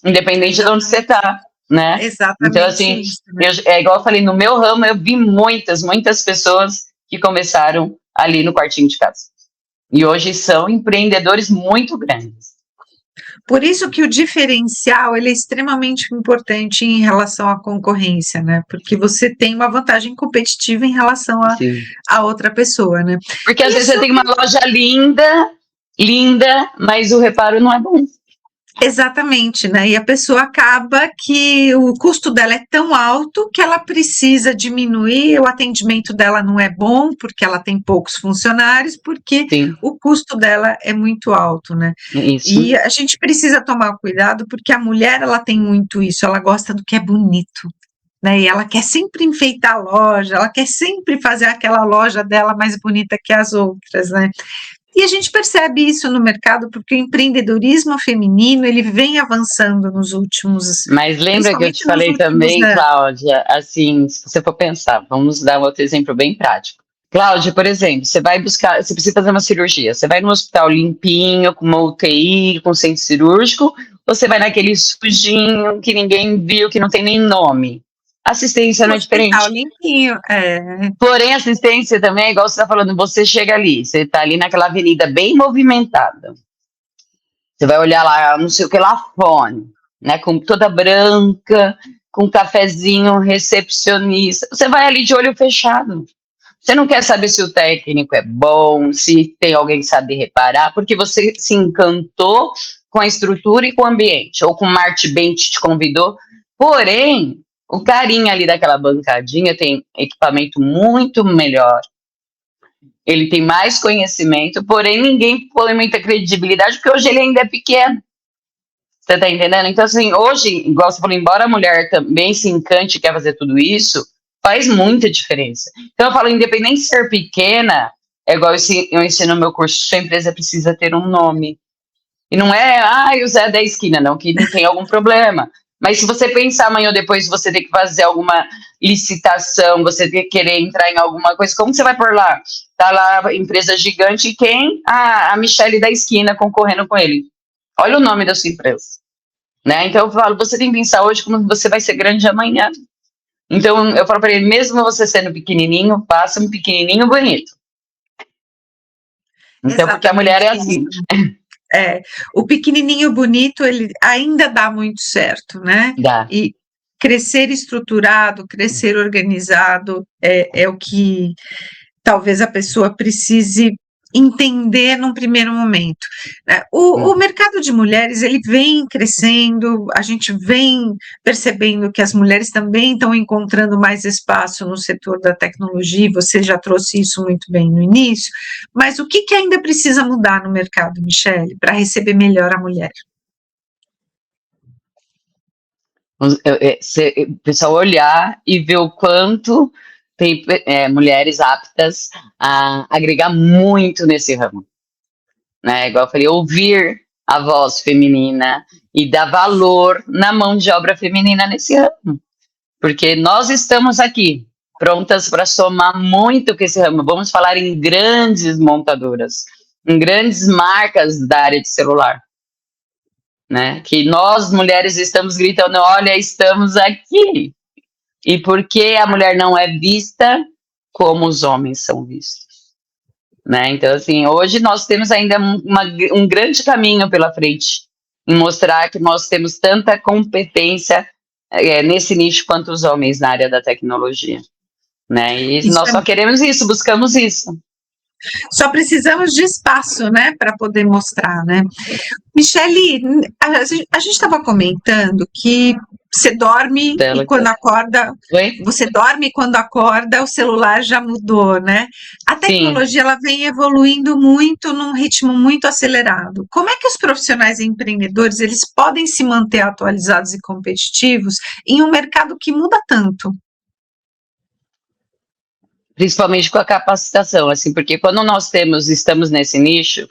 independente de onde você está, né? Exatamente então, assim, isso, né? é igual eu falei, no meu ramo eu vi muitas pessoas que começaram ali no quartinho de casa. E hoje são empreendedores muito grandes. Por isso que o diferencial ele é extremamente importante em relação à concorrência, né? Porque você tem uma vantagem competitiva em relação a outra pessoa, né? Porque às E vezes você sobre... tem uma loja linda, mas o reparo não é bom. Exatamente, né? E a pessoa acaba que o custo dela é tão alto que ela precisa diminuir, o atendimento dela não é bom, porque ela tem poucos funcionários, porque Sim, o custo dela é muito alto, né? isso. E a gente precisa tomar cuidado, porque a mulher, ela tem muito isso, ela gosta do que é bonito, né? E ela quer sempre enfeitar a loja, ela quer sempre fazer aquela loja dela mais bonita que as outras, né? E a gente percebe isso no mercado porque o empreendedorismo feminino ele vem avançando nos últimos, Mas lembra que eu te principalmente nos falei últimos também, anos. Cláudia, assim, se você for pensar, vamos dar um outro exemplo bem prático. Cláudia, por exemplo, você vai buscar, você precisa fazer uma cirurgia, você vai no hospital limpinho, com uma UTI, com centro cirúrgico, ou você vai naquele sujinho que ninguém viu, que não tem nem nome? Assistência O não é hospital diferente. limpinho, Porém, assistência também é igual você está falando, você chega ali, você está ali naquela avenida bem movimentada, você vai olhar lá, não sei o que lá, fone, né, com toda branca, com cafezinho, recepcionista, você vai ali de olho fechado. Você não quer saber se o técnico é bom, se tem alguém que sabe reparar, porque você se encantou com a estrutura e com o ambiente, ou com o martbench te convidou. Porém, o carinha ali daquela bancadinha tem equipamento muito melhor, ele tem mais conhecimento, porém ninguém põe muita credibilidade, porque hoje ele ainda é pequeno. Você tá entendendo? Então, assim, hoje, igual você falou, embora a mulher também se encante e quer fazer tudo isso, faz muita diferença. Então, eu falo, independente de ser pequena, é igual eu ensino no meu curso, sua empresa precisa ter um nome. E não é, o Zé da esquina, não, que não tem algum problema. Mas se você pensar amanhã ou depois, você ter que fazer alguma licitação, você ter que querer entrar em alguma coisa, como você vai por lá? Tá lá a empresa gigante e quem? A Michele da esquina concorrendo com ele. Olha o nome da sua empresa. Né? Então eu falo, você tem que pensar hoje como você vai ser grande amanhã. Então eu falo para ele, mesmo você sendo pequenininho, faça um pequenininho bonito. Então, porque a mulher é assim. O pequenininho bonito, ele ainda dá muito certo, né? Dá. E crescer estruturado, crescer organizado é o que talvez a pessoa precise entender num primeiro momento. O mercado de mulheres, ele vem crescendo, a gente vem percebendo que as mulheres também estão encontrando mais espaço no setor da tecnologia, você já trouxe isso muito bem no início, mas o que ainda precisa mudar no mercado, Michele, para receber melhor a mulher? O pessoal olhar e ver o quanto tem mulheres aptas a agregar muito nesse ramo. Né? Igual eu falei, ouvir a voz feminina e dar valor na mão de obra feminina nesse ramo. Porque nós estamos aqui, prontas para somar muito com esse ramo. Vamos falar em grandes montadoras, em grandes marcas da área de celular. Né? Que nós, mulheres, estamos gritando, olha, estamos aqui. E por que a mulher não é vista como os homens são vistos? Né? Então, assim, hoje nós temos ainda um grande caminho pela frente em mostrar que nós temos tanta competência nesse nicho quanto os homens na área da tecnologia. Né? E nós só queremos isso, buscamos isso. Só precisamos de espaço, né, para poder mostrar, né? Michele, a gente estava comentando que você dorme e quando acorda, você dorme e quando acorda o celular já mudou, né? A tecnologia ela vem evoluindo muito num ritmo muito acelerado. Como é que os profissionais e empreendedores eles podem se manter atualizados e competitivos em um mercado que muda tanto? Principalmente com a capacitação, assim, porque quando nós estamos nesse nicho,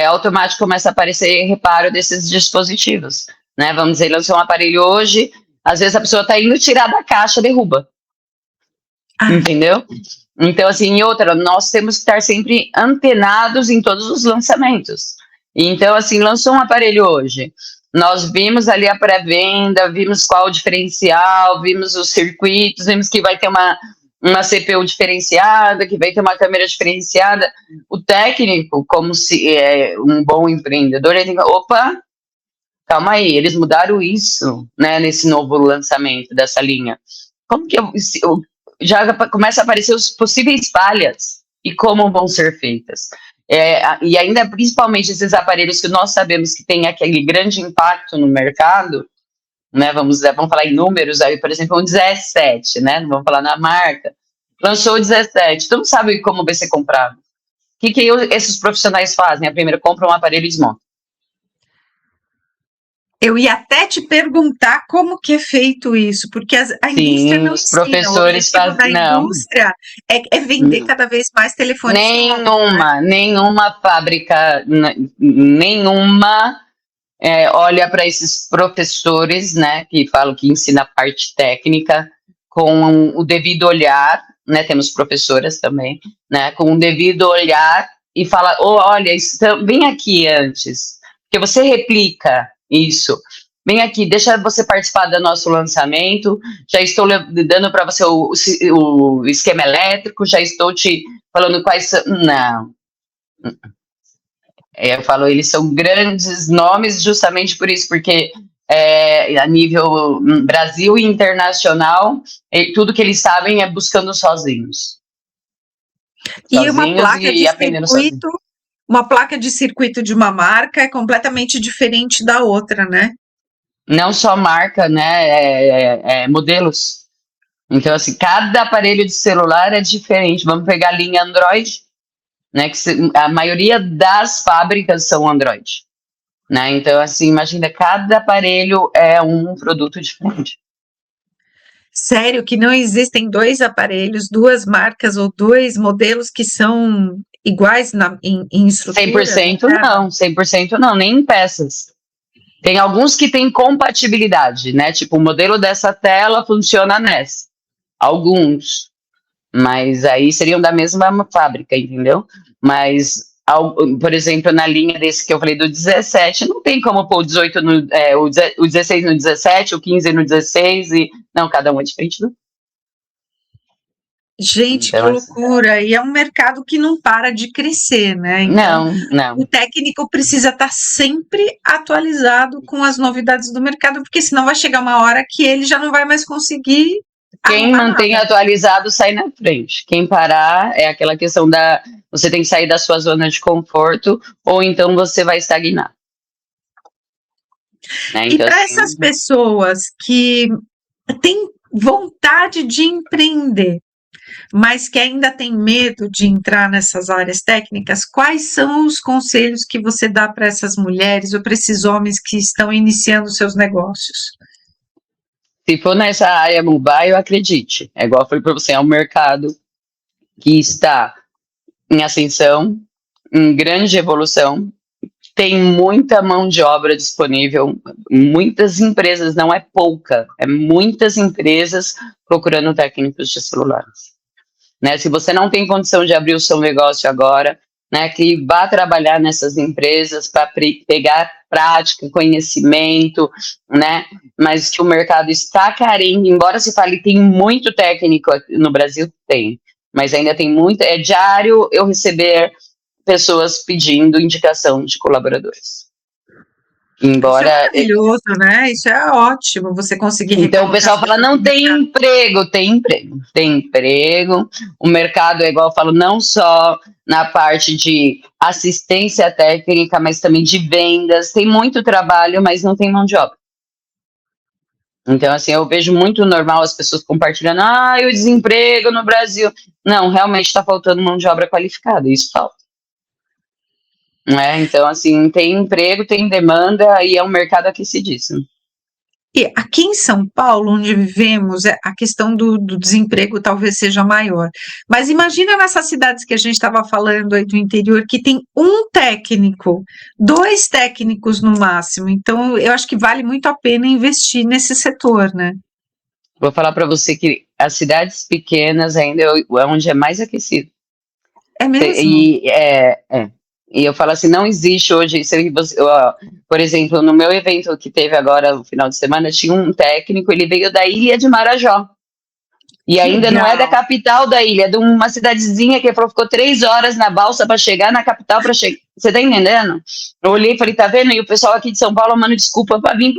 automático começa a aparecer reparo desses dispositivos, né? Vamos dizer, lançou um aparelho hoje, às vezes a pessoa está indo tirar da caixa, derruba. Entendeu? Então, assim, e outra, nós temos que estar sempre antenados em todos os lançamentos. Então, assim, lançou um aparelho hoje, nós vimos ali a pré-venda, vimos qual o diferencial, vimos os circuitos, vimos que vai ter uma CPU diferenciada, que vai ter uma câmera diferenciada. O técnico, como se é um bom empreendedor, ele opa, calma aí, eles mudaram isso, né, nesse novo lançamento dessa linha. Como que já começa a aparecer os possíveis falhas e como vão ser feitas? E ainda, principalmente, esses aparelhos que nós sabemos que tem aquele grande impacto no mercado, né, vamos falar em números, aí, por exemplo, um 17, né, não vamos falar na marca, lançou o 17, tu não sabe como vai ser comprado. O que esses profissionais fazem? A primeira, compram um aparelho e desmontam. Eu ia até te perguntar como que é feito isso, porque a indústria não os ensina. professores O objetivo da não. indústria é vender cada vez mais telefones. Nenhuma fábrica, nenhuma olha para esses professores, né, que falam que ensina a parte técnica com o devido olhar, né, temos professoras também, né, com o devido olhar e fala, olha, vem aqui antes, porque você replica isso. Vem aqui, deixa você participar do nosso lançamento. Já estou dando para você o esquema elétrico, já estou te falando quais são. Não. Eu falo, eles são grandes nomes justamente por isso, porque a nível Brasil e internacional, tudo que eles sabem é buscando sozinhos. E uma placa de circuito, uma placa de circuito de uma marca é completamente diferente da outra, né? Não só marca, né? Modelos. Então, assim, cada aparelho de celular é diferente. Vamos pegar a linha Android, né? Que a maioria das fábricas são Android, né? Então, assim, imagina, cada aparelho é um produto diferente. Sério que não existem dois aparelhos, duas marcas ou dois modelos que são iguais em estrutura? 100% não, 100% não, nem em peças. Tem alguns que têm compatibilidade, né? Tipo, o modelo dessa tela funciona nessa. Alguns. Mas aí seriam da mesma fábrica, entendeu? Mas, por exemplo, na linha desse que eu falei do 17, não tem como pôr o 18 o 16 no 17, o 15 no 16, não, cada um é diferente do. Gente, então, que loucura! E é um mercado que não para de crescer, né? Então, não. O técnico precisa estar sempre atualizado com as novidades do mercado, porque senão vai chegar uma hora que ele já não vai mais conseguir. Quem mantém atualizado sai na frente. Quem parar é aquela questão você tem que sair da sua zona de conforto, ou então você vai estagnar. Né? Então, e para essas pessoas que têm vontade de empreender, mas que ainda tem medo de entrar nessas áreas técnicas, quais são os conselhos que você dá para essas mulheres ou para esses homens que estão iniciando seus negócios? Se for nessa área mobile, acredite. É igual eu falei para você, é um mercado que está em ascensão, em grande evolução, tem muita mão de obra disponível, muitas empresas, não é pouca, é muitas empresas procurando técnicos de celulares. Né? Se você não tem condição de abrir o seu negócio agora, né, que vá trabalhar nessas empresas para pegar prática, conhecimento, né, mas que o mercado está carente, embora se fale tem muito técnico no Brasil, tem, mas ainda tem muito, é diário eu receber pessoas pedindo indicação de colaboradores. Embora... Isso é maravilhoso, né? Isso é ótimo, você conseguir... Então o pessoal fala, não tem emprego, tem emprego. O mercado é igual eu falo, não só na parte de assistência técnica, mas também de vendas. Tem muito trabalho, mas não tem mão de obra. Então, assim, eu vejo muito normal as pessoas compartilhando, o desemprego no Brasil. Não, realmente está faltando mão de obra qualificada, isso falta. Então, assim, tem emprego, tem demanda e é um mercado aquecidíssimo. E aqui em São Paulo, onde vivemos, a questão do desemprego talvez seja maior. Mas imagina nessas cidades que a gente estava falando aí do interior, que tem um técnico, 2 técnicos no máximo. Então, eu acho que vale muito a pena investir nesse setor, né? Vou falar para você que as cidades pequenas ainda é onde é mais aquecido. É mesmo? E eu falo assim, não existe hoje, por exemplo, no meu evento que teve agora no final de semana, tinha um técnico, ele veio da Ilha de Marajó. E Que ainda não é da legal. capital da ilha, é de uma cidadezinha que ele falou, ficou 3 horas na balsa para chegar na capital para chegar. Você tá entendendo? Eu olhei e falei, tá vendo? E o pessoal aqui de São Paulo, mano, desculpa para vir.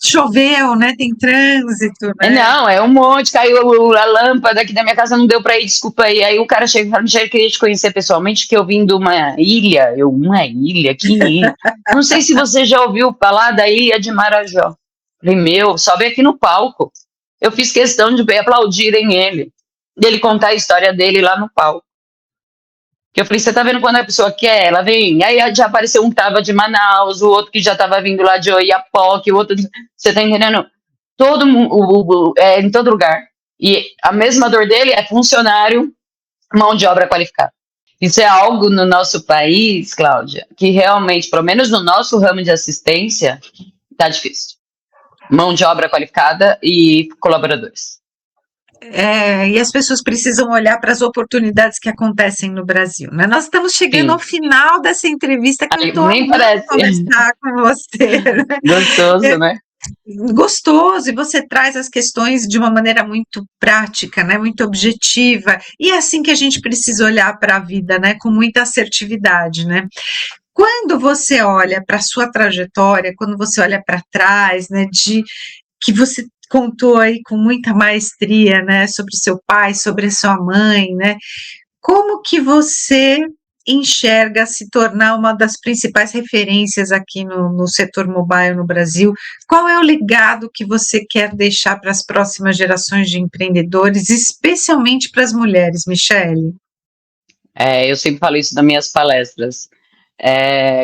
Choveu, né? Tem trânsito, né? Não, é um monte, caiu a lâmpada aqui da minha casa, não deu para ir, desculpa aí. Aí o cara chega e fala, Michele, queria te conhecer pessoalmente, que eu vim de uma ilha. Uma ilha? Que ilha? Não sei se você já ouviu falar da Ilha de Marajó. Falei, meu, sobe aqui no palco. Eu fiz questão de aplaudirem ele. E ele contar a história dele lá no palco. Que eu falei, você tá vendo quando a pessoa quer, ela vem. Aí já apareceu um que tava de Manaus, o outro que já tava vindo lá de Oiapoque, o outro. Você tá entendendo? Todo mundo, em todo lugar. E a mesma dor dele é funcionário, mão de obra qualificada. Isso é algo no nosso país, Cláudia, que realmente, pelo menos no nosso ramo de assistência, tá difícil. Mão de obra qualificada e colaboradores. E as pessoas precisam olhar para as oportunidades que acontecem no Brasil, né? Nós estamos chegando ao Sim, final dessa entrevista que eu estou nem amando parece. conversar com você. Gostoso, né? Gostoso, e você traz as questões de uma maneira muito prática, né, muito objetiva, e é assim que a gente precisa olhar para a vida, né, com muita assertividade, né. Quando você olha para a sua trajetória, quando você olha para trás, né, de que você contou aí com muita maestria, né, sobre seu pai, sobre sua mãe, né, como que você enxerga se tornar uma das principais referências aqui no setor mobile no Brasil? Qual é o legado que você quer deixar para as próximas gerações de empreendedores, especialmente para as mulheres, Michele? Eu sempre falo isso nas minhas palestras,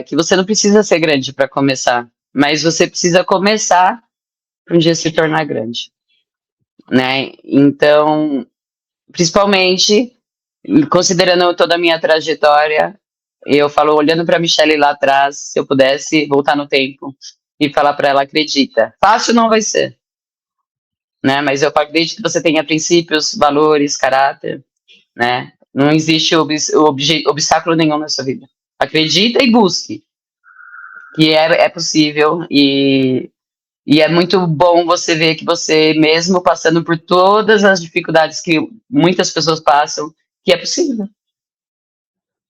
que você não precisa ser grande para começar, mas você precisa começar para um dia se tornar grande, né? Então, principalmente, considerando toda a minha trajetória, eu falo, olhando para a Michelle lá atrás, se eu pudesse voltar no tempo e falar para ela, acredita, fácil não vai ser, né? Mas eu acredito que você tenha princípios, valores, caráter, né? Não existe obstáculo nenhum na sua vida. Acredita e busque, que é possível e é muito bom você ver que você, mesmo passando por todas as dificuldades que muitas pessoas passam, que é possível,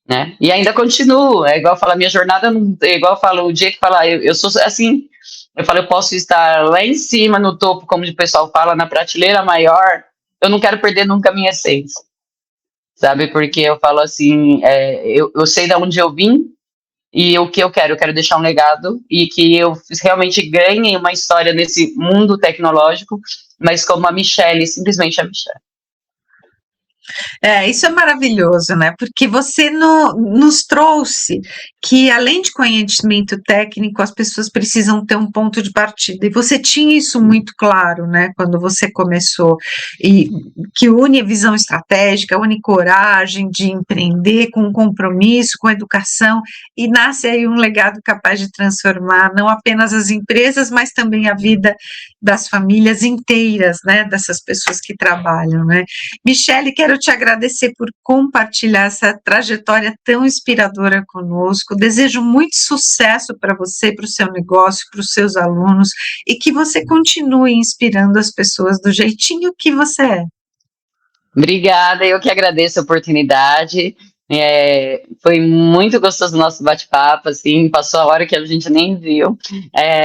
né? E ainda continuo, é igual falar, minha jornada, é igual eu falo, o dia que falar, eu sou assim, eu falo, eu posso estar lá em cima, no topo, como o pessoal fala, na prateleira maior, eu não quero perder nunca a minha essência, sabe? Porque eu falo assim, eu sei de onde eu vim, e o que eu quero deixar um legado e que eu realmente ganhe uma história nesse mundo tecnológico, mas como a Michelle, simplesmente a Michelle. Isso é maravilhoso, né? Porque você nos trouxe que, além de conhecimento técnico, as pessoas precisam ter um ponto de partida. E você tinha isso muito claro, né? Quando você começou, e que une visão estratégica, une coragem de empreender com compromisso, com educação, e nasce aí um legado capaz de transformar não apenas as empresas, mas também a vida das famílias inteiras, né? Dessas pessoas que trabalham, né? Michele, quero te agradecer por compartilhar essa trajetória tão inspiradora conosco. Desejo muito sucesso para você, para o seu negócio, para os seus alunos e que você continue inspirando as pessoas do jeitinho que você é. Obrigada, eu que agradeço a oportunidade. Foi muito gostoso o nosso bate-papo, assim, passou a hora que a gente nem viu.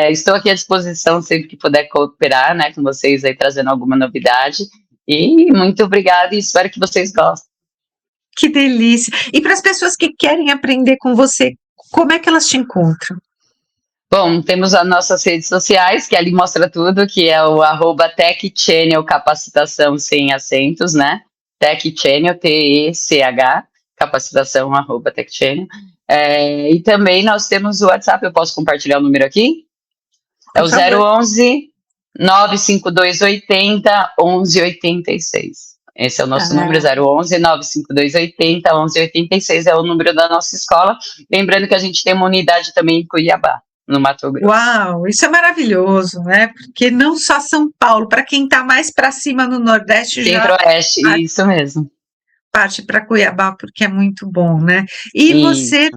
Estou aqui à disposição sempre que puder cooperar, né, com vocês aí, trazendo alguma novidade. E muito obrigada e espero que vocês gostem. Que delícia! E para as pessoas que querem aprender com você, como é que elas te encontram? Bom, temos as nossas redes sociais, que ali mostra tudo, que é o @techchannel capacitação sem acentos, né? Techchannel, TECH, capacitação @techchannel. E também nós temos o WhatsApp, eu posso compartilhar o número aqui? É o 011 95280 1186. Esse é o nosso número, 011 95280 1186, é o número da nossa escola. Lembrando que a gente tem uma unidade também em Cuiabá, no Mato Grosso. Uau, isso é maravilhoso, né? Porque não só São Paulo, para quem está mais para cima no Nordeste já. Centro-Oeste, isso mesmo. parte para Cuiabá, porque é muito bom, né? E você,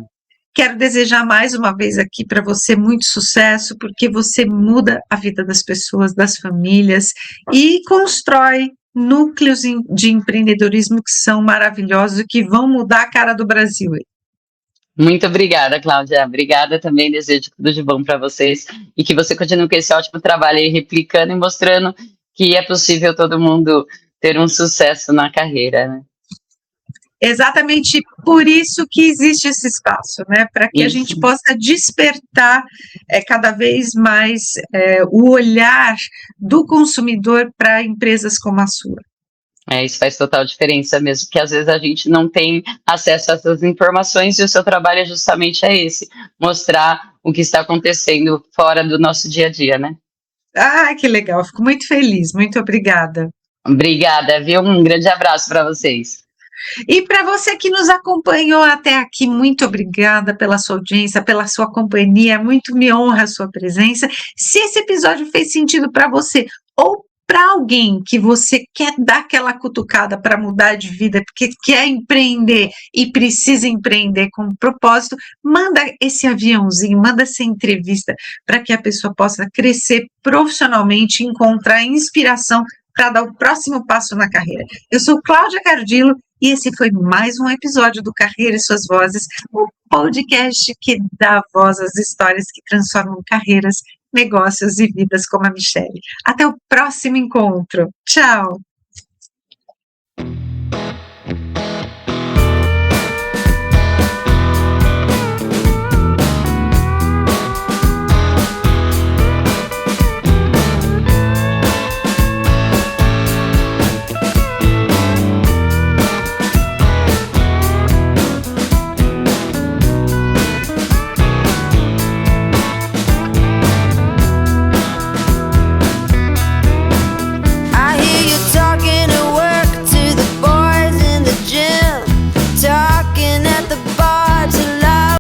quero desejar mais uma vez aqui para você muito sucesso, porque você muda a vida das pessoas, das famílias e constrói núcleos de empreendedorismo que são maravilhosos e que vão mudar a cara do Brasil. Muito obrigada, Cláudia. Obrigada também. Desejo tudo de bom para vocês e que você continue com esse ótimo trabalho aí, replicando e mostrando que é possível todo mundo ter um sucesso na carreira, né? Exatamente por isso que existe esse espaço, né? Para que a gente possa despertar cada vez mais o olhar do consumidor para empresas como a sua. Isso faz total diferença mesmo, que às vezes a gente não tem acesso a essas informações e o seu trabalho é justamente esse, mostrar o que está acontecendo fora do nosso dia a dia, né? Ah, que legal, fico muito feliz, muito obrigada. Obrigada, viu? Um grande abraço para vocês. E para você que nos acompanhou até aqui, muito obrigada pela sua audiência, pela sua companhia, muito me honra a sua presença. Se esse episódio fez sentido para você ou para alguém que você quer dar aquela cutucada para mudar de vida, porque quer empreender e precisa empreender com propósito, manda esse aviãozinho, manda essa entrevista para que a pessoa possa crescer profissionalmente, encontrar inspiração para dar o próximo passo na carreira. Eu sou Cláudia Cardillo e esse foi mais um episódio do Carreira e Suas Vozes, o podcast que dá voz às histórias que transformam carreiras, negócios e vidas como a Michele. Até o próximo encontro. Tchau!